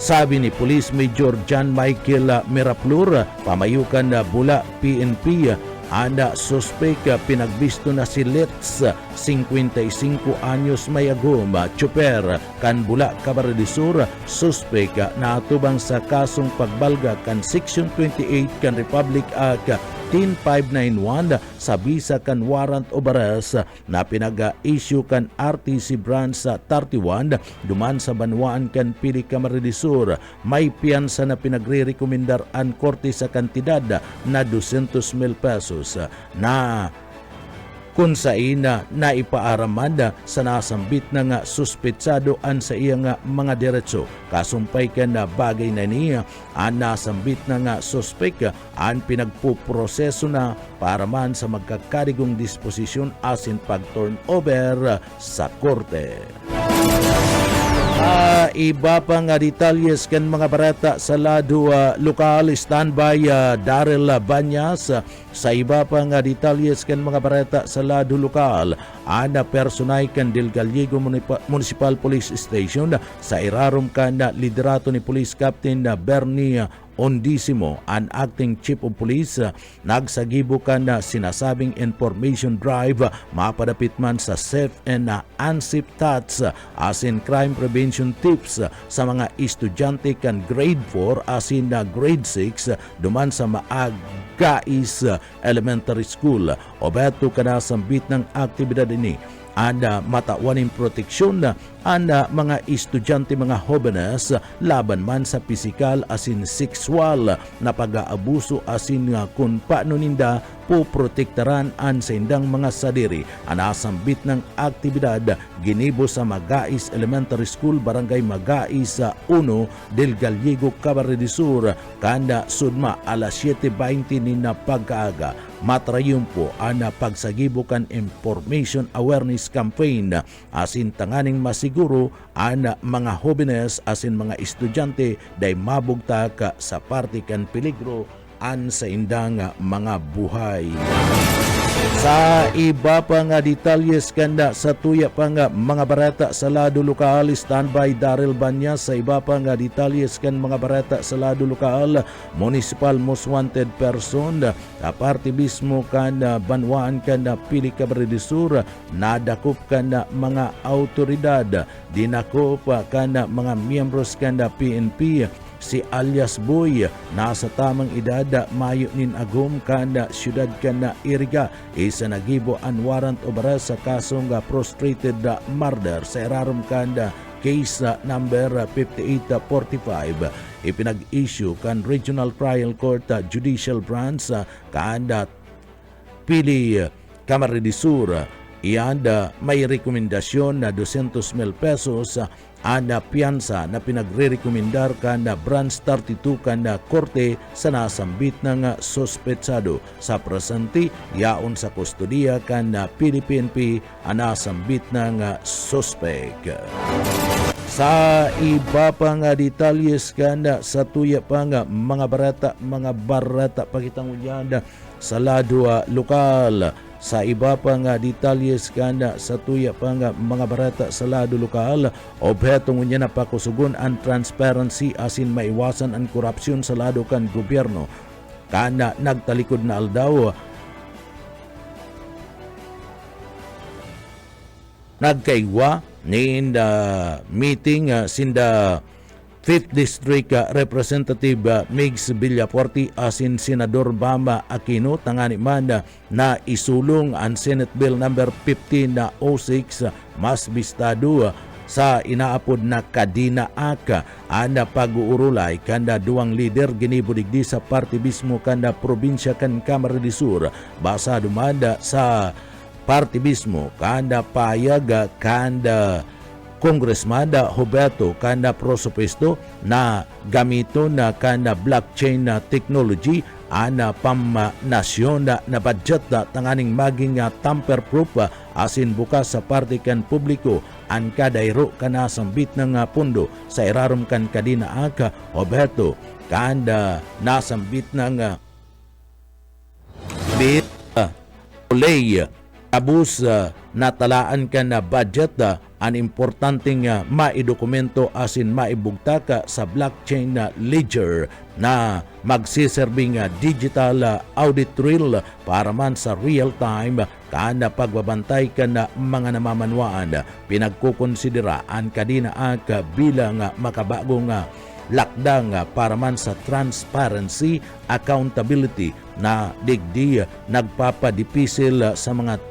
Sabi ni Police Major John Michael Miraplur, pamayukan na Bula PNP, anda suspek pinagbisto na si Let's 55 anyos mayagom, tsuper kan Bula Camarines Sur, suspek na atubang sa kasong pagbalga kan Section 28 kan Republic Act 10591 sa bisa kan warrant of arrest na pinaga-issue kan RTC branch sa 31 duman sa Banwaan kan Pili Camarines Sur. May piyansa na pinagre-rekomendar ang korte sa kantidad na 200,000 pesos na kung sa ina na ipaaramanda sa nasambit na nga suspetsado an sa iya nga mga diretso. Kasumpay ka na bagay na niya ang nasambit na nga suspek ang pinagpuproseso na para man sa magkakadigong disposisyon asin pag-turn over sa korte. Iba pa nga detalyes kan mga barata sa lado lokal. Standby Daryl Banyas. Sa iba pa nga detalyes kan mga barata sa lado lokal, ana personay kan Del Gallego Municipal Police Station sa irarom kan liderato ni Police Captain Bernie Ondisimo, ang acting chief of police, nagsagibukan na sinasabing information drive mapadapit man sa safe and unsafe thoughts as in crime prevention tips sa mga estudyante kan grade 4 as in grade 6 duman sa Maagais Elementary School. Obeto ka na sambit ng aktibidad ini anda matawaning proteksyon anda mga estudyante mga jóvenes laban man sa pisikal asin sexual na pag-aabuso asin nga kung paano ninda poprotektaran an sa indang mga sadiri. Anasambit ng aktibidad ginibo sa Magais Elementary School, Barangay Magais 1, Del Gallego, Camarines Sur, kanda sudma alas 7:20 ni na pagkaaga. Matrayumpo ana pagsagibo kan information awareness campaign asin tanganing masiguro ana mga jóvenes asin mga estudyante day mabugta ka sa parte kan peligro an sa indang mga buhay. Sa iba pa nga detalyes kanda sa tuya pa nga mga barata sa lado lokal. Standby Daryl Banyas. Sa iba pa nga detalyes kan mga barata sa lado lokal, municipal most wanted person aparte mismo kan Banwaan kan Pili Camarines Sur, nadakop kan mga autoridad, dinakop kan mga miyembros kan PNP. Si alias Boy nasa tamang edad, mayo nin agum kanda syudad kana Iriga, isa nagibo an warrant of arrest sa kasong prostrated murder sa irarom kanda case number 5845. Ipinag-issue kan Regional Trial Court Judicial Branch kanda Pili Camarines Sur. Ianda may rekomendasyon na 200,000 pesos ana piyansa na pinagre-rekomendar kanda branch 32 kanda korte sa nasambit ng sospetsado. Sa presente yaon sa kustodiya kanda PNP anasambit ng sospek. Sa iba pa nga detalyes kanda sa tuya pa nga mga barata pagitangunyada sa lado lokal. Sa iba pa nga detalyes kanda sa tuya pa nga mga barata sa lado lokal, obheto ngunya na pakusugon ang transparency asin maiwasan ang korupsyon sa lado kan gobyerno. Kanda nagtalikod na aldaw nagkaigwa ni meeting sinda 5th District Representative Migs Villaforte asin Senador Bama Aquino tangani man na isulong ang Senate Bill number 1506 mas bistado sa inaapod na Kadina Aka ana pag-uurulay kanda duwang lider ginibudigdi sa parte mismo kanda probinsya kan Camarines Sur. Basa dumanda sa parte mismo kanda payag kanda Congressman Roberto kanda prosopesto na gamito na kanda blockchain na technology ana nasyon na budget tanganing maging tamper-proof asin bukas sa parte kan publiko an kadayro kana sambit ng pundo sa irarom kan kadina aka Roberto kanda nasambit ng bit ulay abus natalaan ka na budget an importanteng maidokumento asin maibugta ka sa blockchain ledger na magsiserving digital audit trail para man sa real time kana pagbabantay ka na mga namamanwaan pinagkukonsidera an kadina aka bilang makabagong lakdang para man sa transparency, accountability na digdi nagpapadipisil sa mga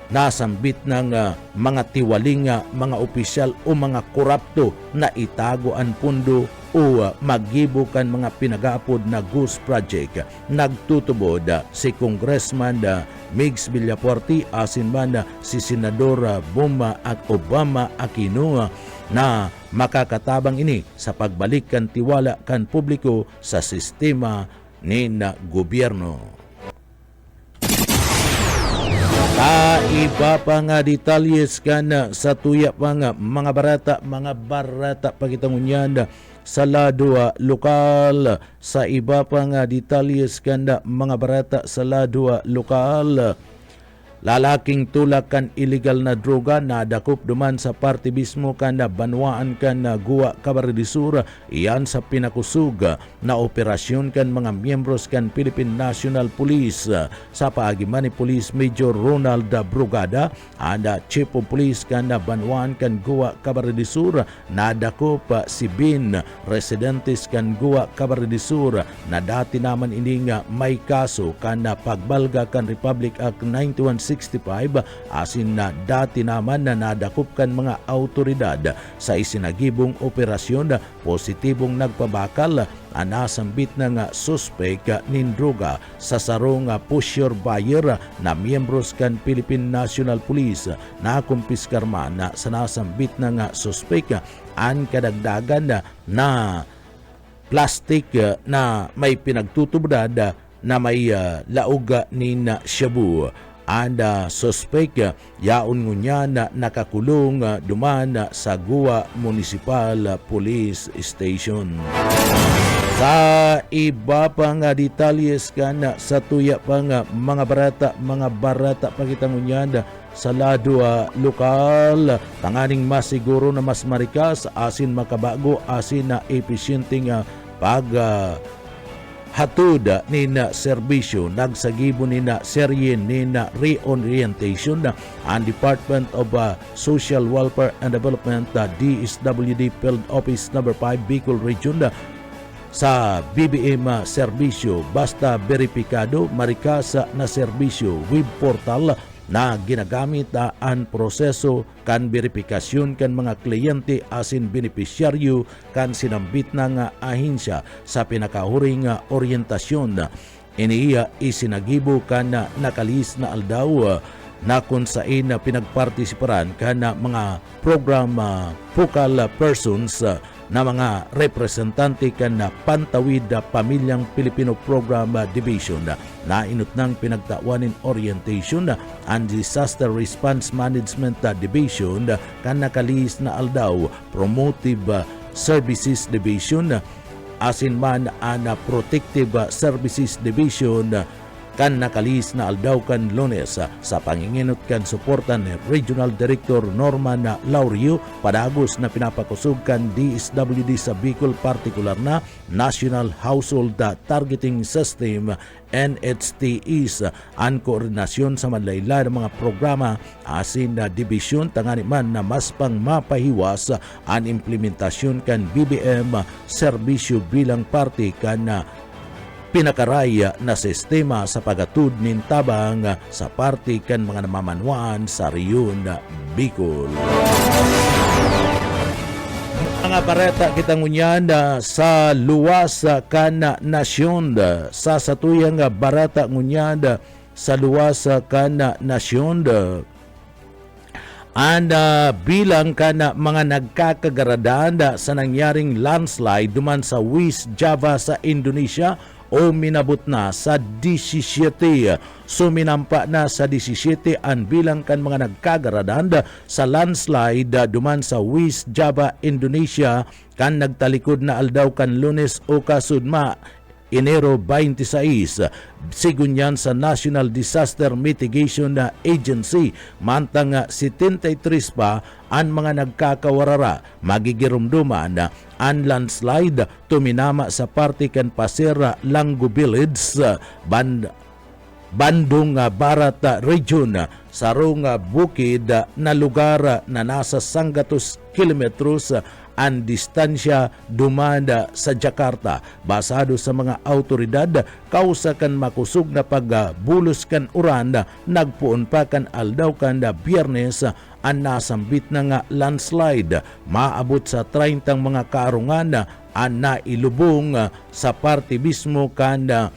nasambit ng mga tiwaling mga opisyal o mga korapto na itago ang pundo o magibukan mga pinag-aapod na Goose Project. Nagtutubod si Congressman Migs Villapuerte asin man si Senador Boma at Obama Aquino na makakatabang ini sa pagbalik kan tiwala kan publiko sa sistema ni na gobyerno. Iba pa nga detalyes kan sa tuya pa nga mga barata pagitangunyan sa lado lokal sa iba pa nga detalyes kan mga barata sa lado lokal. Lalaking tulak kan illegal na droga na dakop duman sa parte mismo kan na banwaan kan na Guwa Cabarrisur iyan sa pinakusug na operasyon kan mga miyembros kan Philippine National Police sa paagiman ni Police Major Ronald Brugada anda Chief of Police kan na banwaan kan Guwa Cabarrisur na dakop si Bin residentes kan Guwa Cabarrisur na dati naman ini nga may kaso kan na pagbalga kan Republic Act 9165 asin na dati naman na nadakop kan mga autoridad sa isinagibong operasyon positibong nagpabakal anasambit ng suspek nin droga sa sarong pusher buyer na miyembros kan Philippine National Police na kumpiskar man sa nasambit ng suspek an kadagdagan na plastic na may pinagtutubdad na may laog ni shabu. Anda suspek yaon ngunya na nakakulong duman sa Guwa Municipal Police Station. Sa iba pang detalyes kan sa tuya pang mga barata pagitangunyan sa lado lokal tanganing masiguro na mas marikas asin makabago asin na epesyenteng pag hatod ni na serbisyo nagsagibo ni na serye ni na reorientation ang Department of Social Welfare and Development DSWD Field Office No. 5 Bicol Region sa BBM serbisyo basta beripikado marikas na serbisyo web portal na ginagamit ang proseso kan verifikasyon kan mga kliyente asin benepisyaryo kan sinambit ng ahensya sa pinakahuring orientasyon. Iniya isinagibo kan nakalis na aldaw na kung saan pinagpartisiparan kan mga program focal persons na mga representante kan na Pantawid Pamilyang Pilipino Program Division na inutnang pinagtawanin orientation and Disaster Response Management Division kan nakalis na aldaw Promotive Services Division asin man ang Protective Services Division kan nakalis na aldaw kan Lunes sa panginginot kan suportan ni Regional Director Norman Laurio padagos na pinapakusog kan DSWD sa Bicol partikular na National Household Targeting System NHTS ang koordinasyon sa manlaylay ng mga programa asin na dibisyon tangani man na mas pang mapahiwas ang implementasyon kan BBM serbisyo bilang parte kan pinakaraya na sistema sa pagatud nin tabang sa parte kan mga namamanwaan sa Riyon Bicol. Mga bareta kitang unyan sa luwas kan nasyon sa satuyang barata ngunyan sa luwas kan nasyon bilang kana mga nagkakagaradahan sa nangyaring landslide duman sa West Java sa Indonesia o minabot na sa 17. Suminampa na sa 17 ang bilang kan mga nagkagaradan sa landslide duman sa West Java, Indonesia kan nagtalikod na aldaw kan Lunes o kasudma Enero 26. Sigun yan sa National Disaster Mitigation Agency. Mantang 73 pa ang mga nagkakawarara. Magigirumduman ang landslide tuminama sa parte kan Pasir Lango Village, Bandung Barat Region, sarong bukid na lugar na nasa 100 kilometros ang distansya dumanda sa Jakarta. Basado sa mga autoridad, kausa kan makusog na pagbulos kan uran, nagpuon pa kan aldaw kan Biyernes ang nasambit na nga landslide. Maabot sa 30 mga kaarungan ang nailubong sa parte mismo kan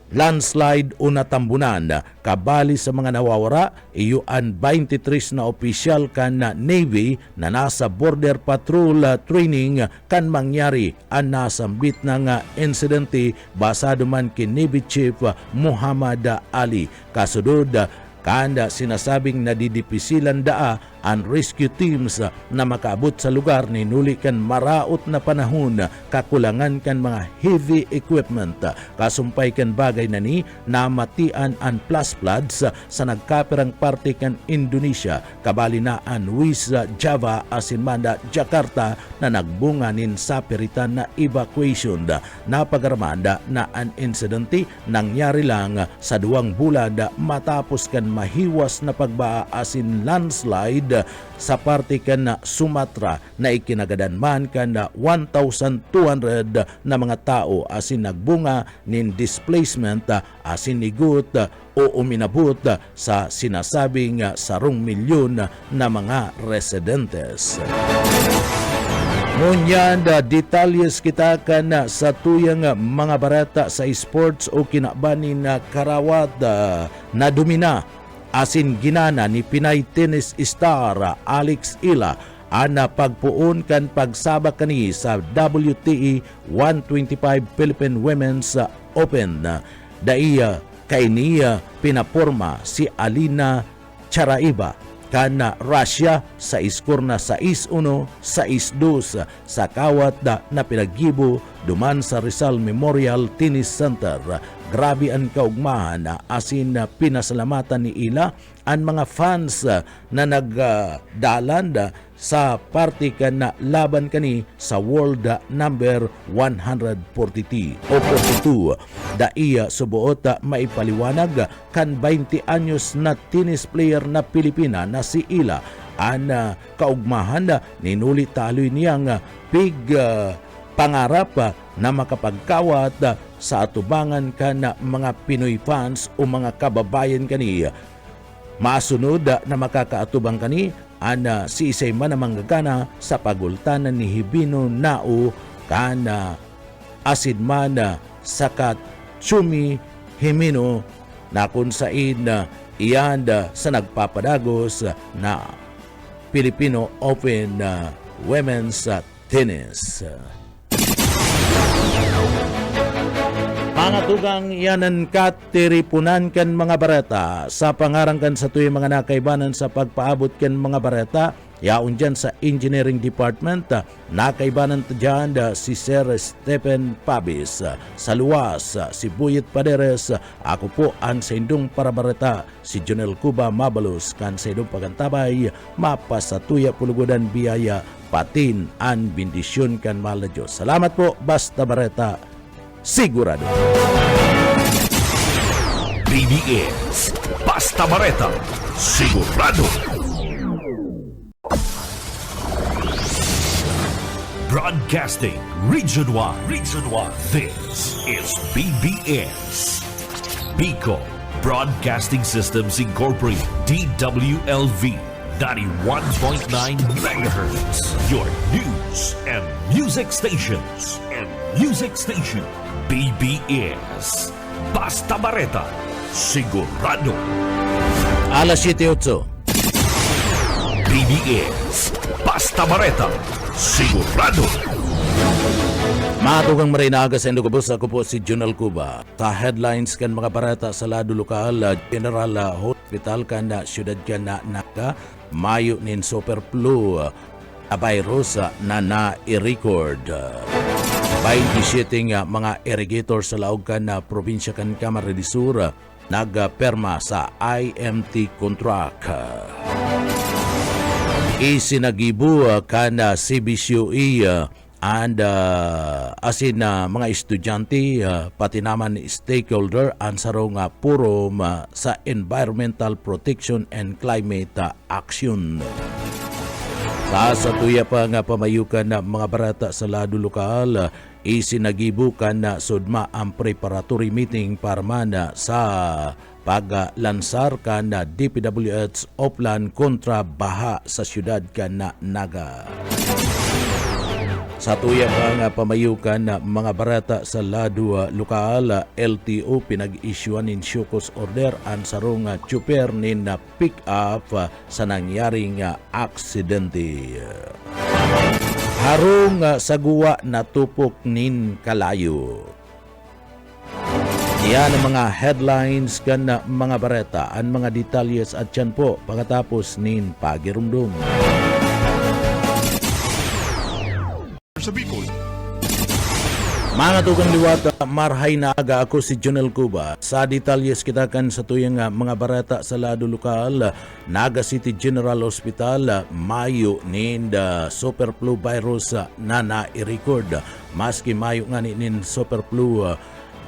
landslide o natambunan. Kabali sa mga nawawara, iyo ang 23 na opisyal kan Navy na nasa border patrol training kan mangyari ang nasambit na nga insidente, basado man kay Navy Chief Muhammad Ali. Kasunod, kanda sinasabing nadidipisilan daa ang rescue teams na makaabot sa lugar ni nuli kan maraot na panahon, kakulangan kan mga heavy equipment. Kasumpay kan bagay na ni namatian ang flash floods sa nagkapirang parte kan Indonesia, kabali na ang West Java asin Manda Jakarta na nagbunganin sa piritan na evacuation. Napagaramanda na ang insidente nangyari lang sa 2 bulan matapos kan mahiwas na pagbaa asin landslide sa parte kan na Sumatra na ikinagadanman kan na 1,200 na mga tao asin nagbunga nin displacement asin nigut o uminabot sa sinasabing 1 milyon na mga residentes. Ngunyan detalyes kita kan sa tuyang mga barata sa sports o kinabanin na karawat na dumina asin ginana ni Pinay tennis star Alex Ila ang pagpuon kan pagsabak kani sa WTA 125 Philippine Women's Open. Daiya kay niya pinaporma si Alina Charaiba kan Russia sa iskor na 6-1, 6-2 sa kawat na pinaggibo duman sa Rizal Memorial Tennis Center. Grabe ang kaugmahan asin pinasalamatan ni Ila ang mga fans na nagdalan sa parte kan na laban kani sa world number 142 o 42. Daiya subuot maipaliwanag kan 20 anyos na tennis player na Pilipina na si Ila ang kaugmahan ninuli taloy niyang big pangarap na makapagkawat sa atubangan kan mga Pinoy fans o mga kababayan kani. Masunod na makakaatubang kani ang si Isay man manggagana sa pagultanan ni Hibino Nao kan asid man sa Katsumi Himino na kung sain iyan sa nagpapadagos na Filipino Open Women's Tennis. Mga tugang yanan katiripunan kan mga bareta sa pangarangkan sa tuyo mga nakaibanan sa pagpaabot kan mga bareta. Yaon dyan sa Engineering Department, nakaibanan dyan si Sir Stephen Pabis. Sa luwas, si Buyet Paderes. Ako po ang sa indong parabareta, si Jonel Cuba Mabalos. Kan sa indong pagantabay, mapasatuya pulugodan biyaya, patin ang bendisyon kan mahal na Diyos. Salamat po, basta bareta, sigurado. BBS Basta Bareta, sigurado. Broadcasting Region 1. This is BBS. Bicol Broadcasting Systems Incorporated. DWLV 91.9 MHz. Your news and music stations. BBS Basta Bareta, sigurado. Alas 7:08. BBS Basta Bareta, sigurado. Matugang marinaga sa Indogabos, ako po si Junal Cuba. Sa headlines kan mga barata sa lado lokal, General Hospital kan na siyudad kan na naga, mayo nin super flu a virus na na-record. 27 mga irrigator sa laog kan na probinsya kan Camarines Sur nagperma sa IMT contract. Isinagibu kan CBCOE and asin mga estudyante pati naman stakeholder ang sarong purom sa environmental protection and climate action. Sa tuya pa nga pamayukan na mga barata sa lado lokal, isinagibukan na sudma ang preparatory meeting para man sa paglansar ka na DPWH Oplan kontra baha sa siyudad ka na Naga. Sa tuya pa nga pamayukan na mga barata sa lado lokal, LTO pinag-isyuan in Shukos order ang sarong chuper nin na pick-up sa nangyaring aksidente. Harong sa guwa na tupok nin kalayo. Yan ang mga headlines kan na mga barata, ang mga detalyes at yan po pagkatapos nin pagirumdum. Sa Bicol. Mga tugang liwat, marhay na aga ako si Junel Cuba. Sa detalyes kita kan sa tuyang mga barata sa lado lokal, Naga City General Hospital, mayo nin super flu virus na na-record. Maski mayo nga nin super flu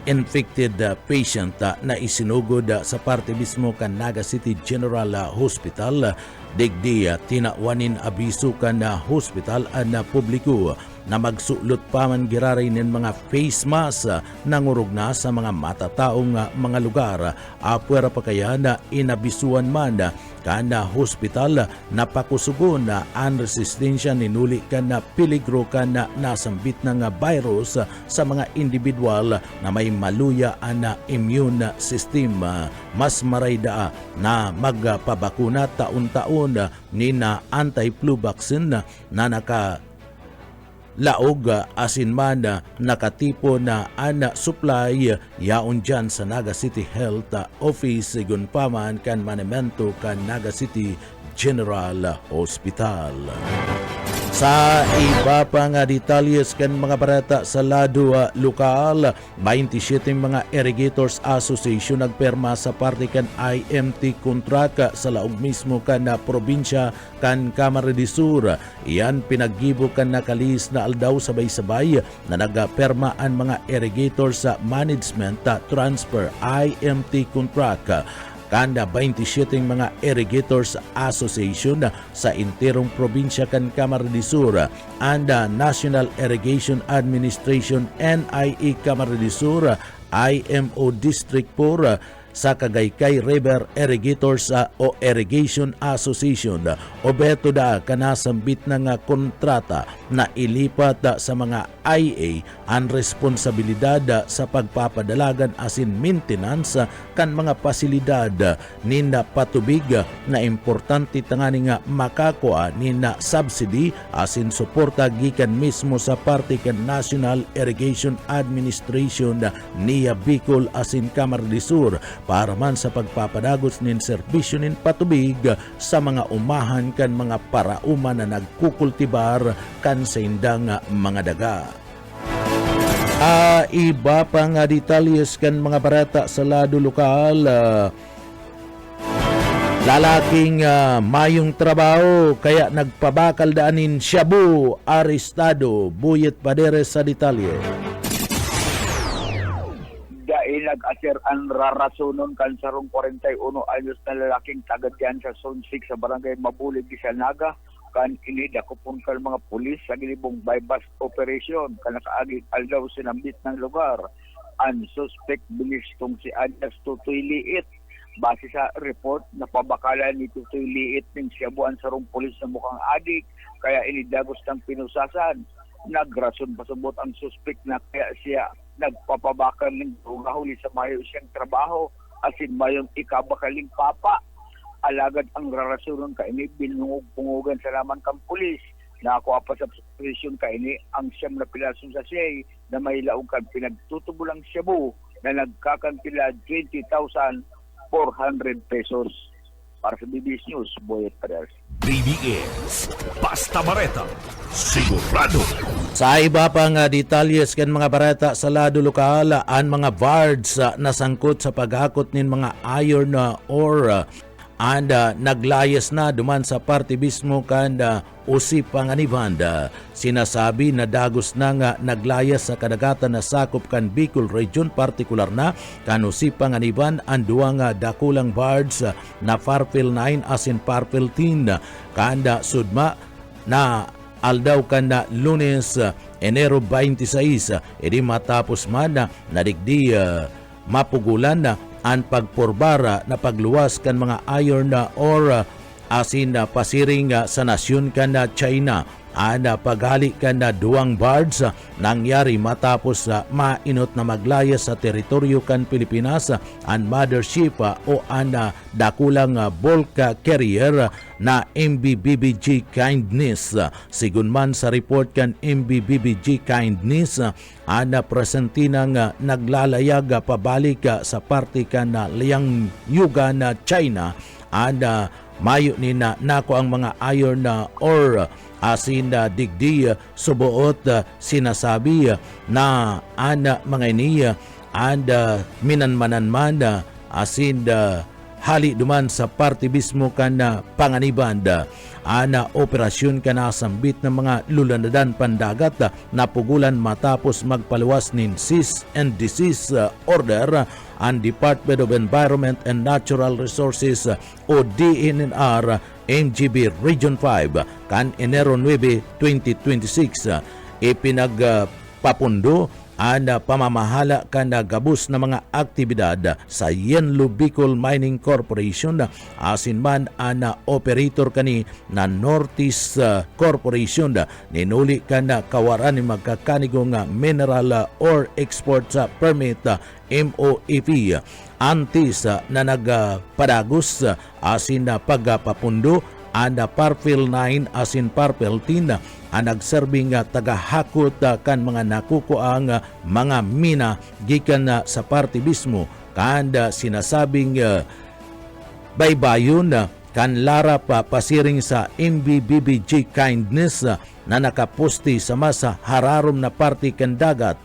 infected patient na isinugod sa parte mismo kan Naga City General Hospital, digdi tinawanin abiso kan hospital na publiko na magsulot pa man giraray ng mga face mask na ngurog na sa mga matataong mga lugar. Apwera pa kaya na inabisuan man kana hospital na pakusugon na ang resistensya ninuli ka na peligro ka na nasambit ng virus sa mga individual na may maluya na immune system. Mas marayda na magpabakuna taon-taon ni na anti-flu vaccine na laog asin man nakatipo na ana supply yaon dyan sa Naga City Health Office sigun paman kan manemento kan Naga City General Hospital. Sa iba pa nga detalyes kan mga barata sa lado lokal, 27 mga Irrigators Association nagperma sa parte kan IMT contract sa laog mismo kan na probinsya kan Camarines Sur. Iyan pinaggibo kan nakalis na aldaw sabay-sabay na nagperma ang mga irrigators sa management transfer IMT contract. Kanda 27 mga Irrigators Association sa interong probinsya kan Camarines Sur and National Irrigation Administration NIE Camarines Sur IMO District 4 sa Kagaykay River Irrigators o Irrigation Association o beto da kanasambit na nga kontrata na ilipat sa mga IA ang responsibilidad sa pagpapadalagan asin maintenance kan mga pasilidad ninda patubig na importante tangani nga makakuha ninda subsidy asin suporta gikan mismo sa parte kan National Irrigation Administration niya Bicol asin Camarines Sur para man sa pagpapadagos nin serbisyo nin patubig sa mga umahan kan mga parauman na nagkukultibar kan sa indang mga daga. Iba pa nga detalyes kan mga barata sa lado lokal, lalaking mayong trabaho kaya nagpabakal daanin shabu arestado, buyet paderes sa detalye. Dahil nag-aser ang rarasunon kan sarong 41 anyos na lalaking tagadyan sa Zone 6 sa barangay Mabulig sa Naga kan ini dakupon kan mga pulis sa gilibong bypass operation kan nakaagit aldaw sinambit ng lugar. Ang suspect bilistong si Adas Tutoy Liit. Base sa report na pabakalan ni Tutoy Liit ng siyabuan sarong pulis na mukhang adik kaya inidagos ng pinusasan. Nagrason pasabot ang suspect na kaya siya nagpapabakal ng huli sa mayo siyang trabaho asin mayong ikabakaling papa. Alagad ang rarasunon kaini binungog-pungugan sa laman kang pulis na ako pa sa posisyon kaini ang siyam na pilason sa siya na may laukan pinagtutubulang shabu na nagkakantila 20,400 pesos. Para sa BBS News, Boyet Perez. BBS Basta Bareta Sigurado. Sa iba pang detalyes kan mga barata sa lado lokal, ang mga bards nasangkot sa paghakot nin mga iron ore and naglayas na duman sa parte mismo kan usip panganiban. Sinasabi na dagos na nga naglayas sa kadagatan na sakop kan Bicol Region, partikular na kan usip panganiban ang duwang dakulang bards na Farpil 9 asin Farpil 10 kanda sudma na aldaw kan na Lunes Enero 26 edi matapos man nadigdi mapugulan na ang pagpurbara na pagluwas kan mga iron ore asin pasiring sa nasyon kan na China. Ang paghali kan na duwang bards nangyari matapos mainot na maglaya sa teritoryo kan Pilipinas ang mothership o ang dakulang bulk carrier na MB-BBG Kindness. Sigun man sa report kan MB-BBG Kindness, ang presentinang naglalayag pabalik sa parte kan Liang Yuga na China. Mayo ni nako ang mga iron ore asin digdi subuot sinasabi na ana mga ini minanmanan man asin hali duman sa parte mismo kan panganiban. Ana operasyon kana sambit ng mga lulanadan pandagat na pugulan matapos magpaluwas nin cease and desist order ang Department of Environment and Natural Resources o DENR MGB Region 5 kan Enero 9, 2026. Ipinagpapundo ang pamamahala kan gabus na mga aktibidad sa Yenlo Bicol Mining Corporation asin man ang operator kani na Northeast Corporation ninuli kan kawaran ni magkakanigong mineral or export permit MOEP antes na nagpadagos asin pagpapundo ang Farpil 9 asin Farpil 10 ang nagserbing tagahakot kan mga nakukuang mga mina gikan sa parte mismo kan sinasabing baybayon kan larap pasiring sa MB-BBG Kindness na nakaposti sa masa hararom na parte kan dagat.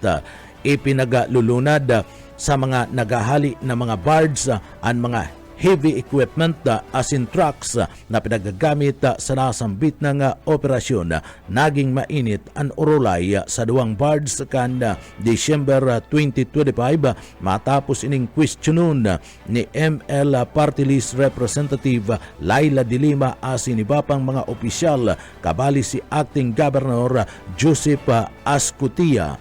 Ipinagalulunad sa mga nagahali na mga bards ang mga heavy equipment asin trucks na pinagagamit sa nasambit ng operasyon. Naging mainit ang urulay sa duwang bards kan December 2025 matapos ining questionon ni ML Party List Representative Laila de Lima asin iba pang mga opisyal kabali si Acting Governor Joseph Ascutia.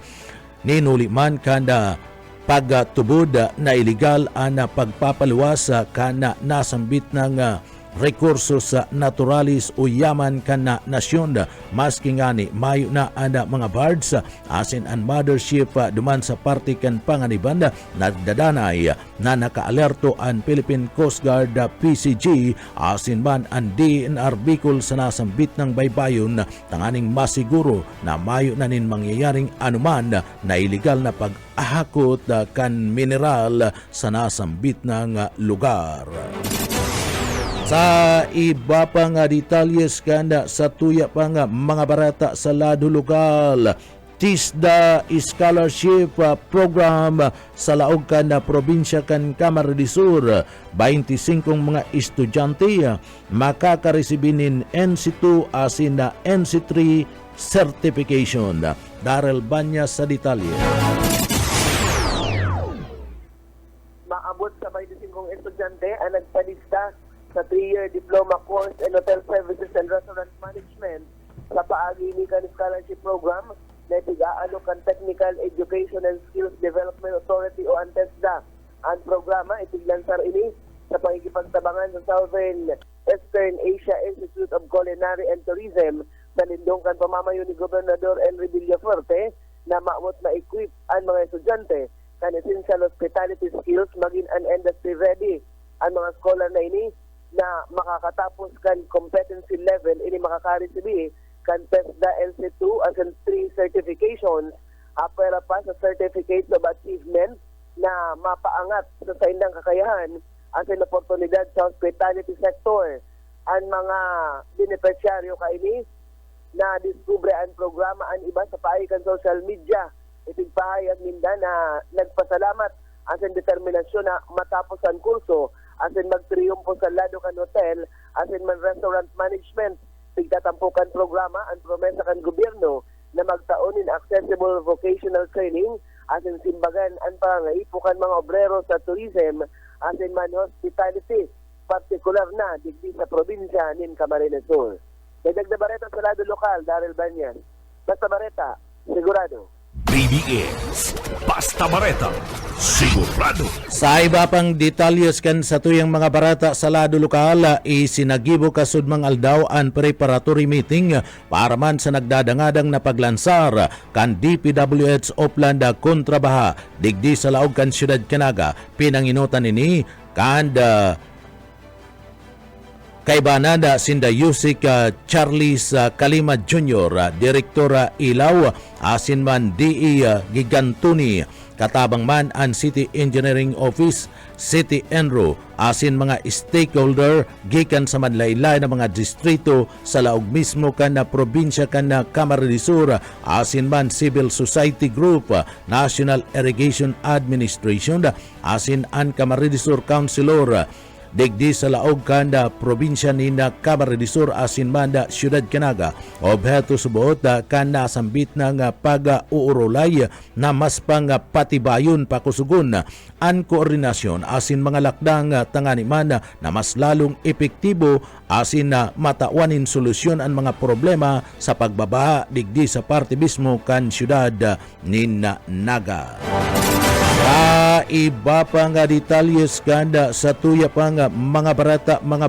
Ninuli man kanda pagtubod na iligal ang pagpapaluwas kana nasambit ng rekursos naturalis o yaman kana nasyon. Maski ngani mayo na ang mga bards asin ang mothership duman sa parte kan panganiban nagdadanay na nakaalerto ang Philippine Coast Guard PCG asin man ang DNR Bicol sa nasambit ng baybayon tanganing masiguro na mayo na nin mangyayaring anuman na iligal na pag-ahakot kan mineral sa nasambit ng lugar. Sa iba pang detalyes kanda sa tuya pang mga barata sa lado lokal, TISDA Scholarship Program sa laog kan probinsya kan Camarines Sur, 25 mga estudyante makakaresibinin NC2 asin na NC3 certification. Darrell Banya sa detalye. Maabot sa 25 estudyante ang nagpadista sa 3-year diploma course in Hotel Services and Restaurant Management sa paagi ni kan scholarship program na tigaano kan Technical Education and Skills Development Authority o TESDA. Ang programa itiglansar ini sa pagkikipagtabangan sa Southern Eastern Asia Institute of Culinary and Tourism sa lindong kan pamamayo ni Gobernador Henry Villafuerte na maamot ma-equip ang mga estudyante kan essential hospitality skills maging an industry ready. Ang mga scholar na ini na makakatapos kan competency level ini makakareceive kan TESDA LC2 as in 3 certifications apela pa sa Certificate of Achievement na mapaangat sa saindang kakayahan at ang oportunidad sa hospitality sector. Ang mga beneficiaryo kaini na diskubre ang programa ang iba sa paikan social media. Itigpahayag ninda na nagpasalamat ang determinasyon na matapos ang kurso as in magtriyumpo sa lado kan hotel as in man restaurant management. Tigtatampukan programa ang promesa kan gobyerno na magtaonin accessible vocational training as in simbagan ang pangaipukan mga obrero sa tourism as in man hospitality, partikular na digdi sa probinsya nin Camarines Sur. Dagdag na bareta sa lado lokal, Daryl Banyan. Basta bareta, sigurado. BBS Basta Bareta Sigurado. Sa iba pang detalyes kan sa tuyang mga barata sa lado lokal, isinagibo kasud mang aldaw ang preparatory meeting para man sa nagdadangadang na paglansar kan DPWH Opland kontrabaha digdi sa laog kan siyudad Canaga. Pinanginutan ini kan kay Banada Sinda Yusik Charles Kalima Jr., Direktora Ilaw, asin man DE Gigantuni, katabang man ang City Engineering Office, City Enro, asin mga stakeholder gikan sa manlaylay na mga distrito sa laog mismo kan na probinsya kan na Camarines Sur, asin man Civil Society Group, National Irrigation Administration, asin ang Camarines Sur Councilor, digdi sa laog kanda probinsya ni na Camarines Sur asin manda siyudad Canaga. Obheto subuot kanda sambit na nga pag-uurolay na mas pang patibayon pakusugon an koordinasyon asin mga lakdang tanganiman na mas lalong epektibo asin na matawanin solusyon ang mga problema sa pagbabaha digdi sa parte mismo kan siyudad ni Naga. Iba pa nga detalyes kanda sa tuya pa nga mga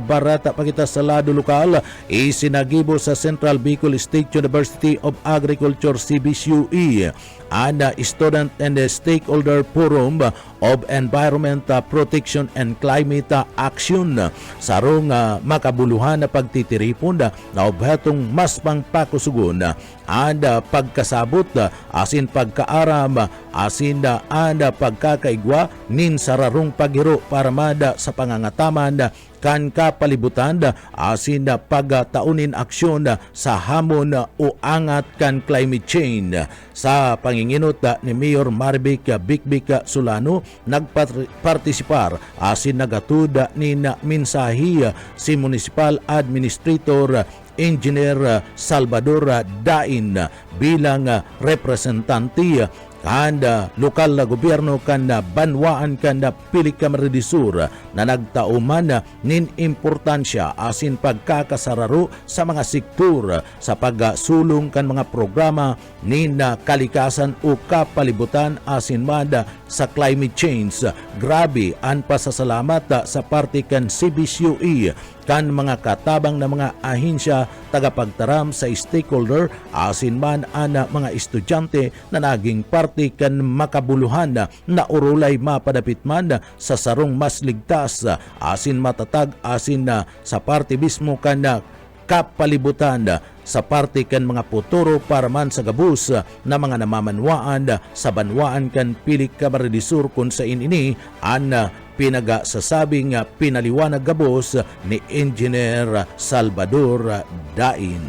barata pakita sa lado lokal, isinagibo sa Central Bicol State University of Agriculture CBCUE and Student and Stakeholder Forum of Environment Protection and Climate Action sarong makabuluhan na pagtitiripon na obhatong mas pangpakusugon and pagkasabot asin pagkaaram asin and pagkakaigwa nin sararong paghiro para mada sa pangangataman kan kapalibutan asin pagtaunin aksyon sa hamon o angat kan climate change. Sa panginginot ni Mayor Marvic Bikbik Solano, nagpartisipar asin nagatud ni mensahe si Municipal Administrator Engineer Salvador Dain bilang representante kanda lokal na gobyerno kanda banwaan kanda Pilik Camarines Sur na nagtauman nin importansya asin pagkakasararo sa mga sektor sa pagsulong kan mga programa nin kalikasan o kapalibutan asin mada sa climate change. Grabe ang pasasalamat sa parte kan CBCUE kan mga katabang na mga ahensya tagapagtaram sa stakeholder asin man ana mga estudyante na naging parte kan makabuluhan na urulay mapadapit man sa sarong mas ligtas asin matatag asin sa parte mismo kan kapalibutan sa parte kan mga puturo para man sa gabus na mga namamanwaan sa banwaan kan Pilik Camarines Sur kung sa ini an pinagasasabing pinaliwanag gabos ni Engineer Salvador Dain.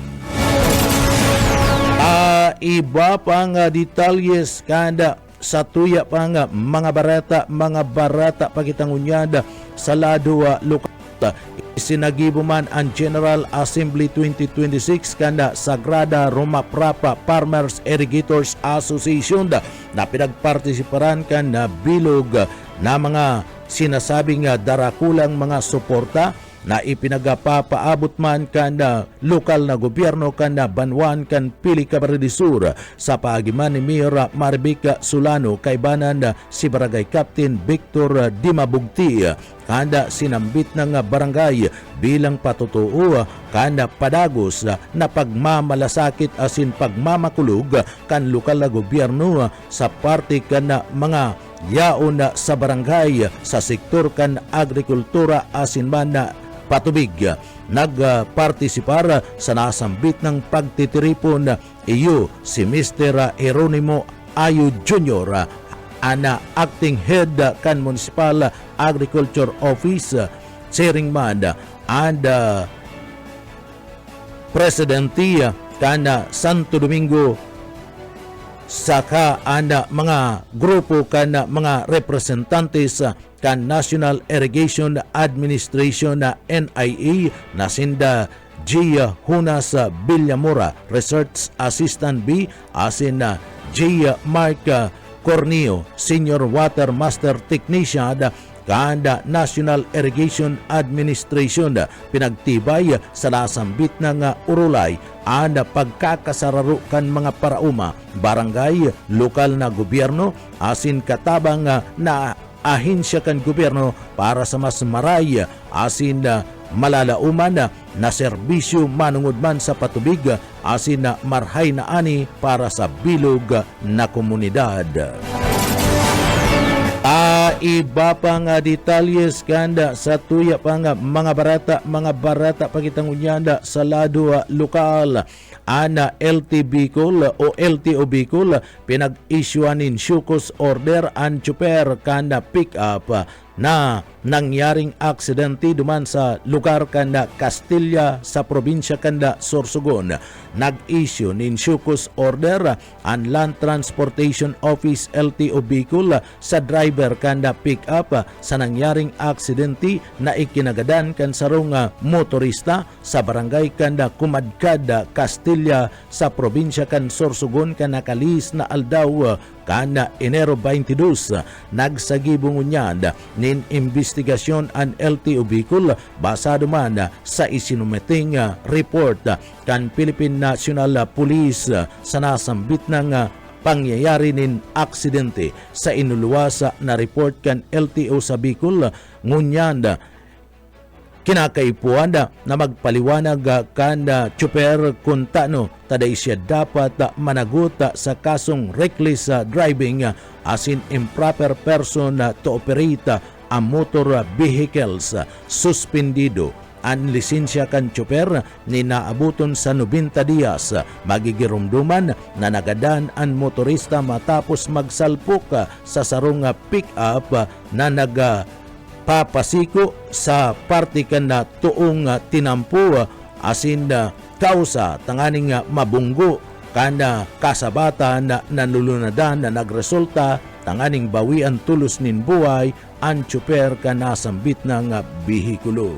Iba pang detalyes kanda sa tuya pang mga barata pagitangunyad sa lado lokal. Isinagibo man ang General Assembly 2026 kanda Sagrada Roma Prapa Farmers Irrigators Association na pinagpartisiparan kan na bilog na mga sinasabing darakulang mga suporta na ipinagapapaabot man kan lokal na gobyerno kan banwan kan Pilik Camarines Sur sa paagiman ni Mayor Marvic Solano kay banan si Barangay Captain Victor Dimabugti kanda sinambit ng barangay bilang patutuo kanda padagos na pagmamalasakit asin pagmamakulog kan lokal na gobyerno sa parte kan mga yaon sa barangay sa sektor kan agrikultura asin man patubig. Nagpartisipar sa nasambit ng pagtitiripon iyo si Mr. Jeronimo Ayu Jr. Ana acting head kan Municipal Agriculture Office chairing man and presidente kan Santo Domingo saka ana mga grupo kan mga representantes kan National Irrigation Administration na NIA na sinda Gia Hunas Villamora Research Assistant B asin na Gia Mark Corneo Senior Water Master Technician kanda National Irrigation Administration pinagtibay sa nasambit ng urulay ang pagkakasararo kan mga parauma, barangay, lokal na gobyerno asin katabang na ahensya kan gobyerno para sa mas maray asin malalauman na serbisyo manungod man sa patubig asin marhay na ani para sa bilog na komunidad. Iba pang detalyes kanda sa tuya pang mga barata pagitangunyanda sa lado lokal ana LT Bicol o LTO Bicol pinag-issuean Shukos order and chuper kanda pick up na nangyaring aksidente duman sa lugar kanda Castilla sa probinsya kanda Sorsogon. Nag-issue nin Shukos order ang Land Transportation Office LTO Bicol sa driver kanda pick up sa nangyaring aksidente na ikinagadan kan sarong motorista sa barangay kanda Kumadkad, Castilla sa probinsya kan Sorsogon kan nakalis na aldaw kana Enero 22 nagsagibong unyan nin investigasyon ang LTO Bicol basado man sa isinumeting report kan Philippine National Police sa nasambit ng pangyayari nin aksidente sa inuluwasa na report kan LTO sa Bicol ngunyan kinakaipuan na magpaliwanag kan chuper kung tano taday siya dapat managot sa kasong reckless driving asin improper person to operate a motor vehicles suspendido ang lisensya kan chuper ni naabuton sa 90 dias magigirumduman na nagadan ang motorista matapos magsalpok sa sarong pick-up na papasiko sa parte kan na tuong tinampo asin kausa tanganing mabunggo kana kasabatan na nanulunadan na nagresulta tanganing bawian tulos nin buhay ang chuper ka nasambit ng bihikulo.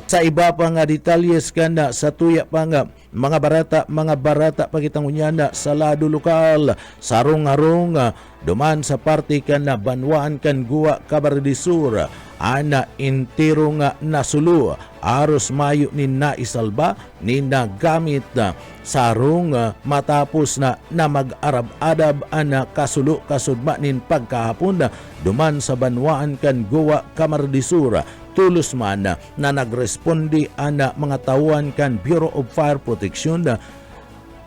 Sa iba pa nga detalyes kanda sa tuya pa nga mga barata pagitangunyana sa lado lokal sarong-arong duman sa parte kan na banwaan kan Guwa Camarines Sur ana intero nga nasulu aros mayo ni naisalba ni nagamit sarong matapos na mag-arab-adab ana kasulo kasudma nin pagkahapon duman sa banwaan kan Guwa Camarines Sur tulos man na nagresponde ana mga tawhan kan Bureau of Fire Protection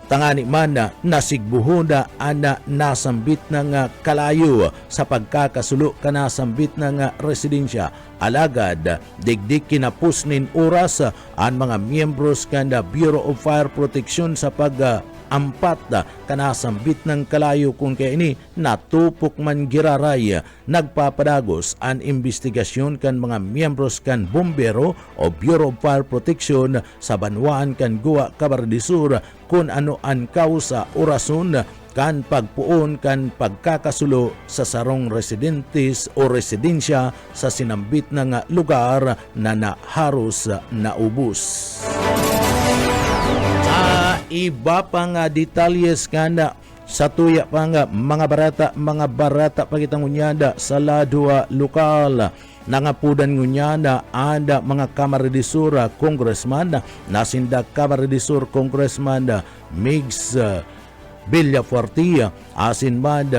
tangani man nasigbuhon ana nasambit ng kalayo sa pagkakasulo kanasambit ng residensya alagad digdig kinapus nin oras ang mga miyembros kan Bureau of Fire Protection sa ampat kanasambit ng kalayo kung kaya ini natupok man giraray nagpapadagos ang investigasyon kan mga miyembros kan bombero o Bureau of Fire Protection sa banwaan kan Guwa Camarines Sur kung ano ang kausa o rason kan pagpuon kan pagkakasulo sa sarong residentes o residensya sa sinambit ng lugar na naharos na ubos. Iba pang detalyes kanda sa tuya pang mga barata pagitangunyanda sa lado lokal nangapudan ngunyanda anda mga Camarines Sur congressman nasinda Camarines Sur congressman Migs Villafuerte asin man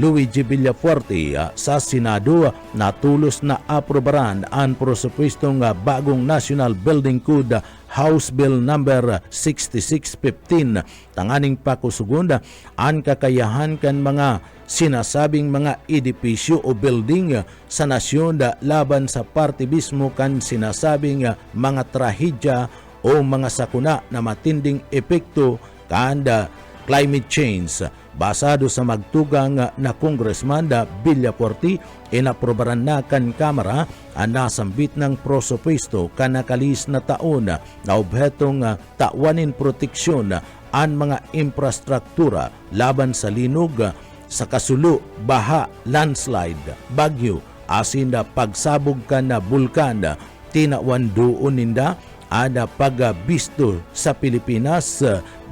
Luigi Villafuerte sa Senado natulos na aprobaran ang prosupwestong bagong National Building Code House Bill number 6615 tanganing pakusugon ang kakayahan kan mga sinasabing mga edipisyo o building sa nasyon laban sa partibismo kan sinasabing mga trahedya o mga sakuna na matinding epekto kanda climate change. Basado sa magtugang na Congressman Villafuerte, inaprobaran na kan Kamara ang nasambit ng prosopwesto kanakalis na taon na obhetong tawanin proteksyon ang mga infrastruktura laban sa linog, sa kasulo, baha, landslide, bagyo, asin na pagsabog kan na bulkan, tinawan doon ninda ada pagbisto sa Pilipinas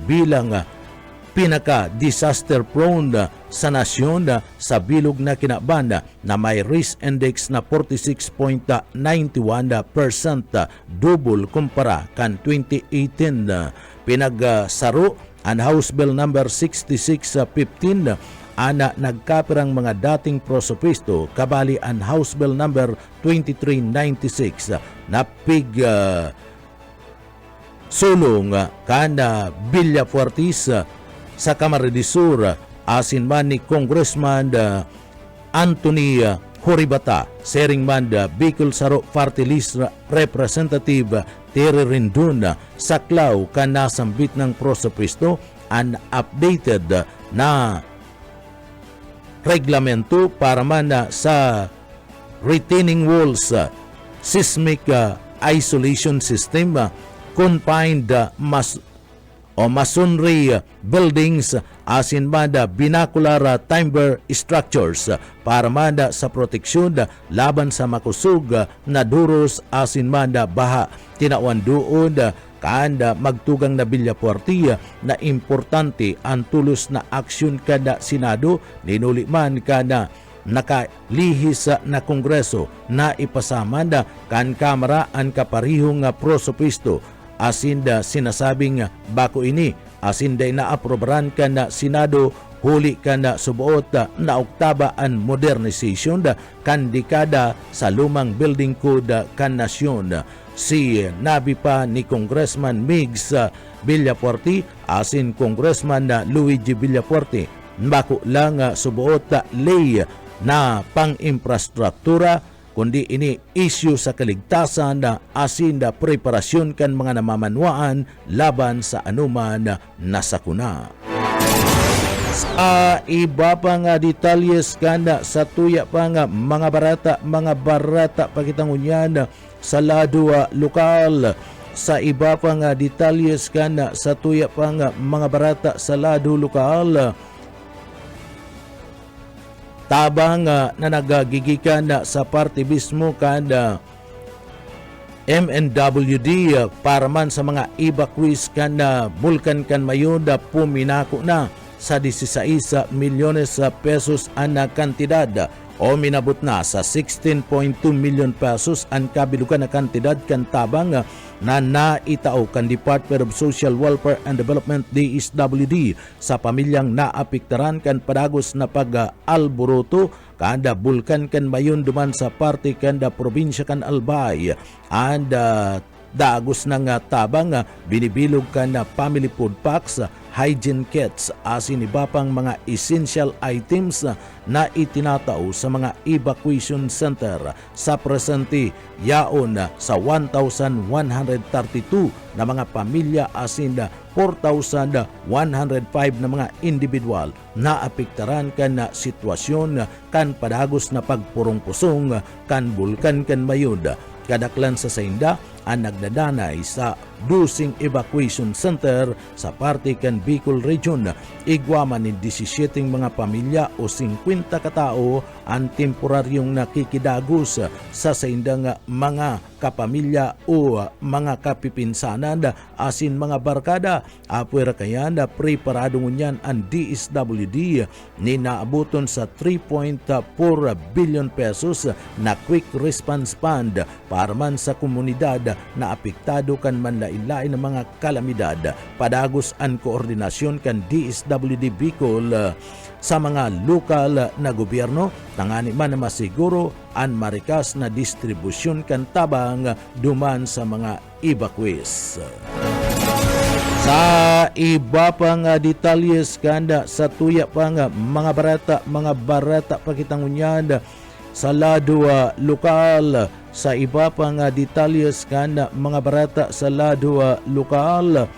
bilang pinaka-disaster prone sa nasyon sa bilog na kinabanda na may risk index na 46.91%, double kumpara kan 2018. Pinagsaro ang House Bill number 6615 ana nagkapirang mga dating prosopwesto kabali ang House Bill number 2396 na sulong kana Villafuerte sa Kamara de Sur asin man ni Congressman Anthony Horibata, sering man Bicol Saro Party List Representative Terry Rindun saklaw kan nasambit ng prosopwesto an updated na reglamento para man sa retaining walls, seismic isolation system, confined masonry buildings asin manda binocular timber structures para manda sa proteksyon laban sa makusog na duros asin manda baha. Tinawan doon kaanda magtugang na Villafuerte na importante ang tulos na aksyon kada Senado ninuli man kada nakalihis na Kongreso na ipasamanda kan Kamara ang kaparihong prosopwesto asinda sinasabing bako ini asinda inaaprobaran ka na Senado huli ka na subuot na oktaba ang modernization kan dekada sa lumang building code kan nasyon. Si nabi pa ni Congressman Migs Villafuerte asin Congressman Luigi Villafuerte bako lang subuot lay na pang-infrastruktura kundi ini issue sa kaligtasan na asin na preparasyon kan mga namamanwaan laban sa anuman na sakuna. Sa iba pa nga detalyes kanda sa tuya pa nga mga barata pakitangunyan sa lado lokal. Sa iba pa nga detalyes kanda sa tuya pa nga mga barata sa lado lokal. Tabang na nagagigikan sa partibismo kanda MNWD para man sa mga evacuees kanda bulkan kan mayon puminako na sa 16 milyones pesos ang kantidad o minabot na sa 16.2 million pesos ang kabilugan na kantidad kan tabang na naitao kan Department of Social Welfare and Development DSWD sa pamilyang naapektaran kan padagos na pag-alboroto kanda bulkan kan mayon duman sa parte kanda probinsya kan Albay and dagos ng tabang binibilog kan family food packs, hygiene kits asin iba pang mga essential items na itinatao sa mga evacuation center sa presente yaon sa 1,132 na mga pamilya asin 4,105 na mga individual na apektaran kan na sitwasyon kan padagos na pagpurong-pusong kan bulkan kan mayod. Kadaklan sa Sainda ang nagdadanay sa dusing evacuation center sa parte kan Bicol Region. Igwaman ni 17 mga pamilya o 50 katao ang temporaryong nakikidagos sa Saindang mga kapamilya o mga kapipinsanan asin mga barkada. Apwera kayan preparado ngunyan ang DSWD ni naabuton sa 3.4 billion pesos na quick response fund para man sa komunidad na apektado kan manlain-lain ng mga kalamidad. Padagos ang koordinasyon kan DSWD Bicol sa mga lokal na gobyerno, tangani man na masiguro ang marikas na distribusyon kan tabang duman sa mga evacuees. Sa iba pang detalyes kanda sa tuya pang mga barata pakitangunyan sa lado lokal. Sa iba pang detalyes kanda mga barata sa lado lokal,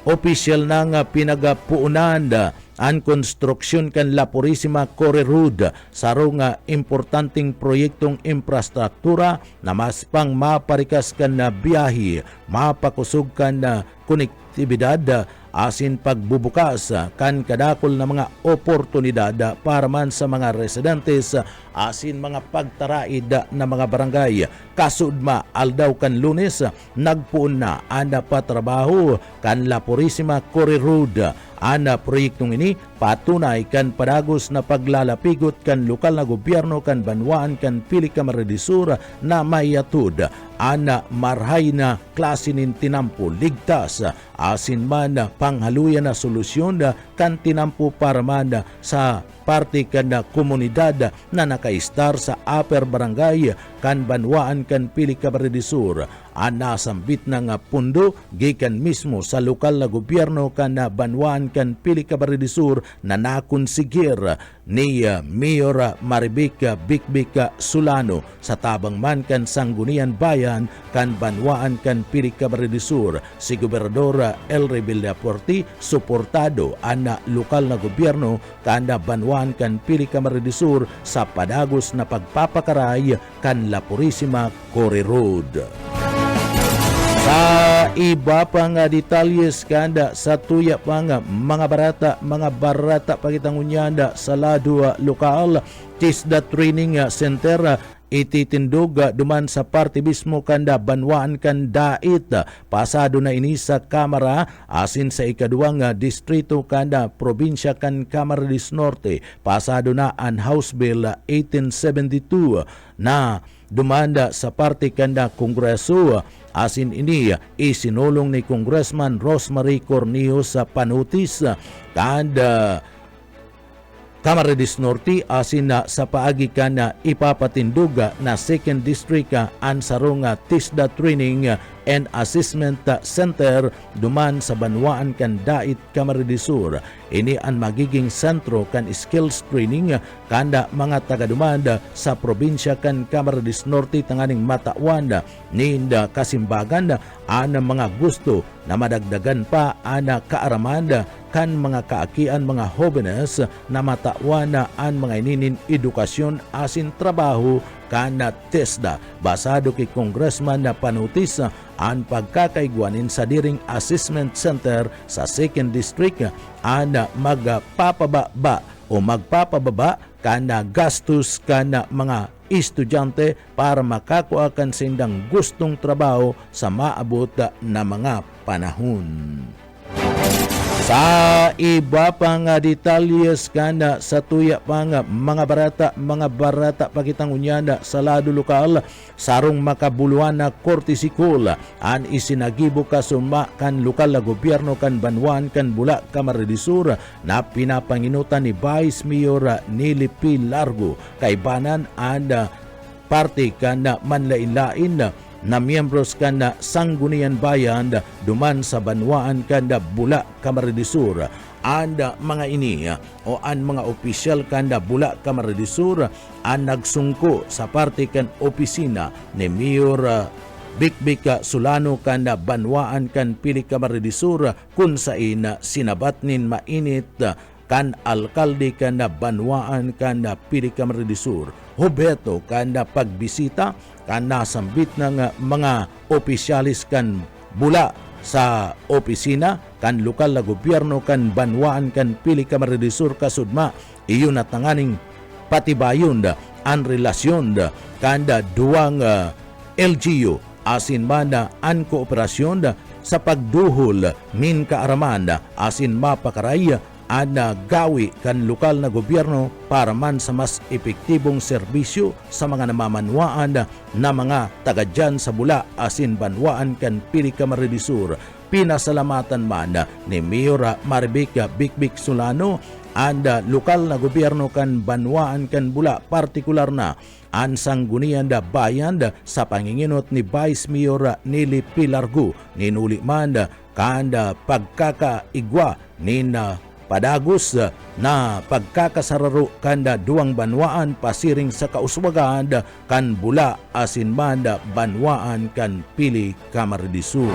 opisyal na nga pinagapuunan ang konstruksyon kan La Purisima Core Road sarong importanteng proyektong infrastruktura na mas pang maparikas kan na biyahe, mapakusog kan na konektibidad, asin pagbubukas kan kadakol na mga oportunidad para man sa mga residentes, asin mga pagtaraid na mga barangay. Kasudma aldaw kan Lunes, nagpuon na ana patrabaho kan La Purisima Core Road. Ana proyektong ini patunay kan padagos na paglalapigot kan lokal na gobyerno kan banwaan kan pili ka maredisur na mayatud. Ana marhay na klase nin tinampo ligtas, asin man panghaluyan na solusyon kan tinampo para man sa parte kan komunidad na nakaistar sa upper barangay kan banwaan kan pili ka maredisur. Ana sambit na nga pundo gikan mismo sa lokal na gobyerno kan banwaan kan pili ka maredisur na nakonsigir ni Mayor Maribik Bikbik Solano sa tabang man kan Sanggunian Bayan kan banwaan kan pili ka maredisur. Si Gobernador Elry Villaporti suportado ana lokal na gobyerno kan banwaan kan pili ka maredisur sa padagos na pagpapakaray kan La Purisima Core Road. Sa iba pang detalyes kanda sa tuya pang mga barata pakitangunyanda sa lado lokal, TISDA Training Center ititindog duman sa parte mismo kanda banwaan kan dait. Pasado na ini sa Kamara, asin sa ikaduang distrito kanda probinsya kan Camarines Norte. Pasado na ang House Bill 1872 na dumanda sa parte kanda Kongreso. Asin ini isinulong ni Congressman Rosemary Corneo sa panutis kanda Camarines Norte, asin na sa paagi ka na ipapatindog na 2nd District ang sarong TISDA Training and Assessment Center duman sa banwaan kan dait Camarines Sur. Ini ang magiging sentro kan skills training kanda mga taga-dumanda sa probinsya kan Camarines Norte tanganing matawan ninda kasimbagan ana mga gusto na madagdagan pa ana kaaramanda kan mga kaakian mga jóvenes na matawan ang mga ininin edukasyon asin trabaho kana TISDA. Basado kay Congressman na panutis ang pagkakaigwanin sa diring assessment center sa 2nd District ana magpapababa kana gastos kana mga estudyante para makakuha kan sindang gustong trabaho sa maabot na mga panahon. Sa iba pang detalyes kanda sa tuya pang mga barata pakitangunyanda sa lado lokal, sarong makabuluan na Korte Sikul an isinagibo kasuma kan lokal na gobyerno kan banwan kan Bula Camarines Sur na pinapanginutan ni Vice Mayor Nili P. Largo kaibanan and parte kan manlain-lain na miyembros kan Sanggunian Bayan duman sa banwaan kan Bula Camarines Sur. Anda mga ini o an mga opisyal kan Bula Camarines Sur ang nagsungko sa parte kan opisina ni Mayor Bikbik Solano kan banwaan kan pili Camarines Sur kung sain sinabat nin mainit kan alkalde kan banwaan kan pili Camarines Sur. Hubeto kan pagbisita kan nasambit ng mga opisyalis kan Bula sa opisina kan lokal na gobyerno kan banwaan kan pili Camarines Sur kasudma iyon at tanganing patibayon ang relasyon kan duwang LGU asin man ang kooperasyon sa pagduhol min kaaraman asin mapakaray ana gawi kan lokal na gobyerno para man sa mas epektibong serbisyo sa mga namamanwaan na mga taga-dyan sa Bula asin Banwaan kan Pili Camarines Sur. Pinasalamatan man ni Mayor Maribek Bikbik Solano ang lokal na gobyerno kan Banwaan kan Bula, partikular na ang sanggunian da bayan sa panginginot ni Vice Mayor Nili Pilargo. Ninuli man kan pagkakaigwa ni padagos na pagkakasararo kanda duwang Banwaan pasiring sa kauswagan kan Bula asin man Banwaan kan Pili Camarines Sur.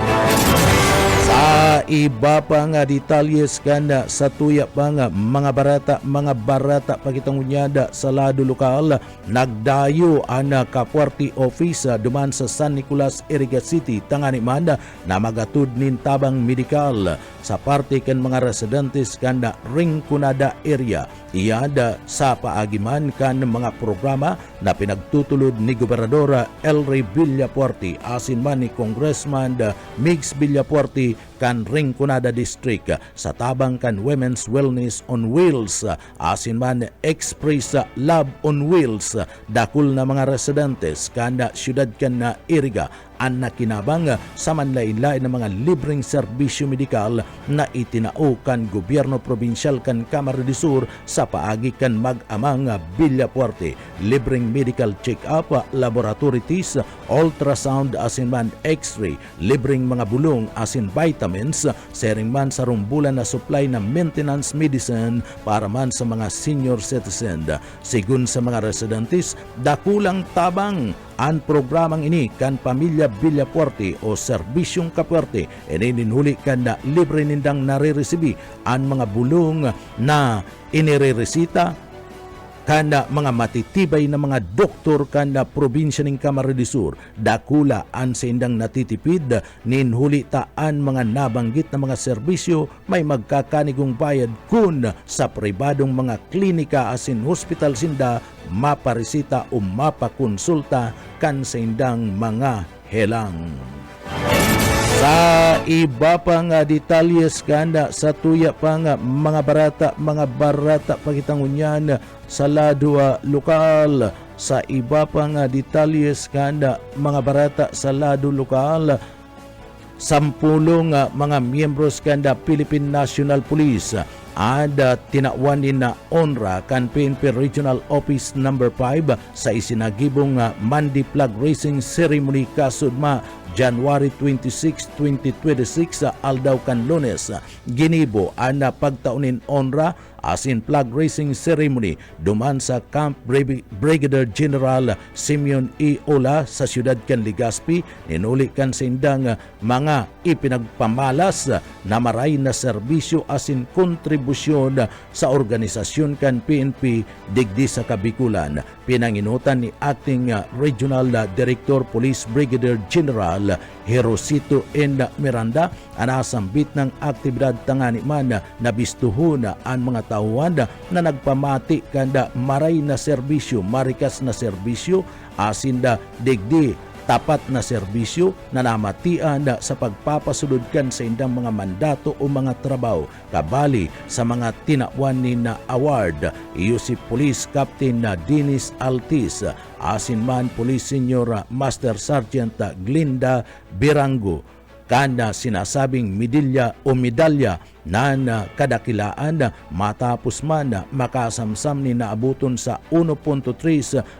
Sa iba pa nga detalyes kanda sa tuya pa nga mga barata pakitang unyada sa lado lokal, nagdayo ang Kapuarte Office duman sa San Nicolas, Iriga City, tangani manda na magatud nin tabang medikal sa parte kan mga residentes kanda Ringconada area. Iyada sa paagiman kan mga programa na pinagtutulod ni Gobernador Elry Villapuerte asin man ni Congressman Migs Villapuerte kan Ringconada District sa tabang kan Women's Wellness on Wheels asin man Express Love on Wheels, dakul na mga residentes kanda syudad kan na Iriga ang nakinabang sa manlain-lain ng mga libreng serbisyo medikal na itinao kan gobyerno probinsyal kan Camarines Sur sa paagi kan mag-amang Villapuerte. Libreng medical check-up, laboratory tests, ultrasound asin man x-ray, libreng mga bulong asin vitamins, sharing man sa rumbulan na supply na maintenance medicine para man sa mga senior citizen. Sigun sa mga residentes, dakulang tabang ang programang ini kan Pamilya Villapuerte o Serbisyong Kapuerte. Ininhuli kan na libre nindang nariresibi ang mga bulong na inireresita kana mga matitibay na mga doktor kana probinsya ng Camarines Sur. Dakula ang sindang natitipid ninhuli taan mga nabanggit na mga serbisyo may magkakanigong bayad kun sa pribadong mga klinika asin hospital sinda maparesita o mapakonsulta kan sindang mga helang. Sa iba pa nga detalyes kanda sa tuya pa nga mga barata pakitang unyan sa lado lokal. Sa iba pa nga detalyes kanda mga barata sa lado lokal, 10 mga miyembros kanda Philippine National Police ada tinawan na onra kan PNP Regional Office No. 5 sa isinagibong Mandi Flag Racing Ceremony kasudma January 26, 2026 sa aldaw kan Lunes. Ginibo ang pagtaunin onra asin flag racing ceremony duman sa Camp Brigadier General Simeon E. Ola sa siyudad kan Legazpi. Ninuli kan sindang mga ipinagpamalas na maray na serbisyo asin kontribusyon sa organisasyon kan PNP digdi sa Kabikulan. Pinanginutan ni Acting Regional Director Police Brigadier General Herosito N. Miranda anasambit ng aktibidad tangani man na bistuhon ang mga tauhan na nagpamati kanda maray na serbisyo, marikas na serbisyo asinda digdi tapat na serbisyo na namatian sa pagpapasulod kan sa indang mga mandato o mga trabaho kabali sa mga tinawan ni na award. Iyo si Police Captain na Dennis Altis asin man Police Senior Master Sergeant Glinda Birango kanda sinasabing medalya o medalya na kadakilaan matapos man makasamsam ni naabuton sa 1.3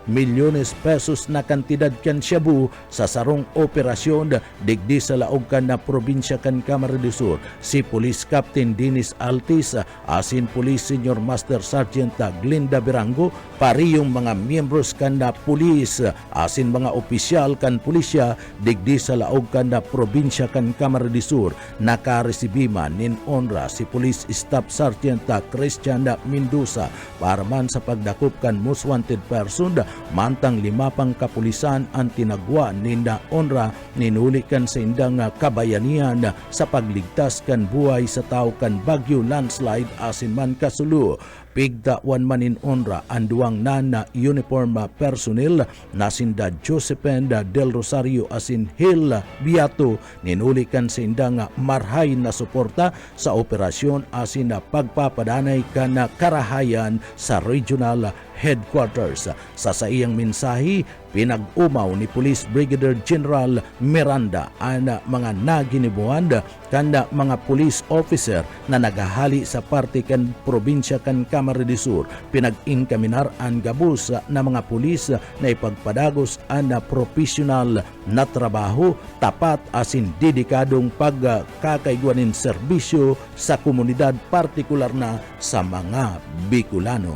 milyones pesos na kantidad kan Shabu sa sarong operasyon digdi sa laog kan na probinsya kan Camarines Sur. Si Police Captain Dennis Altis asin Police Senior Master Sergeant Glinda Birango pariyong mga miyembros kan na pulis asin mga opisyal kan pulisya digdi sa laog kan na probinsya kan Camarines Sur nakaresibi man nin honra si Police Staff Sergeant Christian Mendoza para man sa pagdakop kan most wanted person mantang 5 pang kapulisan ang tinagwa ninda honra ninuli kan sa indang kabayanihan sa pagligtas kan buhay sa tao kan bagyo landslide asin man kasulu. Pigta one man in honra ang duwang na uniform personnel na sinda Josephine Del Rosario asin Hill Biato ninulikan sa indang marhay na suporta sa operasyon asin na pagpapadanay kana karahayan sa regional headquarters. Sa iyang mensahe, pinag-umaw ni Police Brigadier General Miranda ang mga naginibuan kanda mga police officer na nagahali sa parte kan probinsya kan Camarines Sur. Pinag-inkaminar ang gabos na mga pulis na ipagpadagos ang professional na trabaho, tapat asin dedikadong pagkakaiguanin serbisyo sa komunidad, partikular na sa mga Bicolano.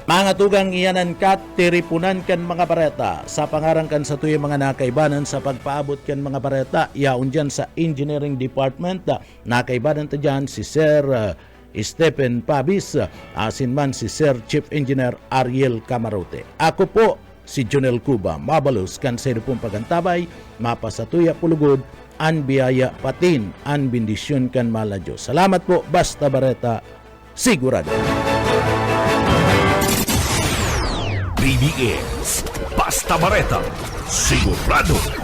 Mga tugang iyanan kat, tiripunan kan mga bareta sa pangarang kan sa tuyong mga nakaibanan sa pagpaabot kan mga bareta, yaon dyan sa Engineering Department, nakaibanan ta dyan si Sir Stephen Pabis, asin man si Sir Chief Engineer Ariel Camarote. Ako po si Jonel Cuba, mabalos kan sa pong pagantabay, mapasatuya pulugod, an biyaya patin, an bendisyon kan mala Diyos. Salamat po, basta bareta, sigurado. BBS Basta Bareta, sigurado.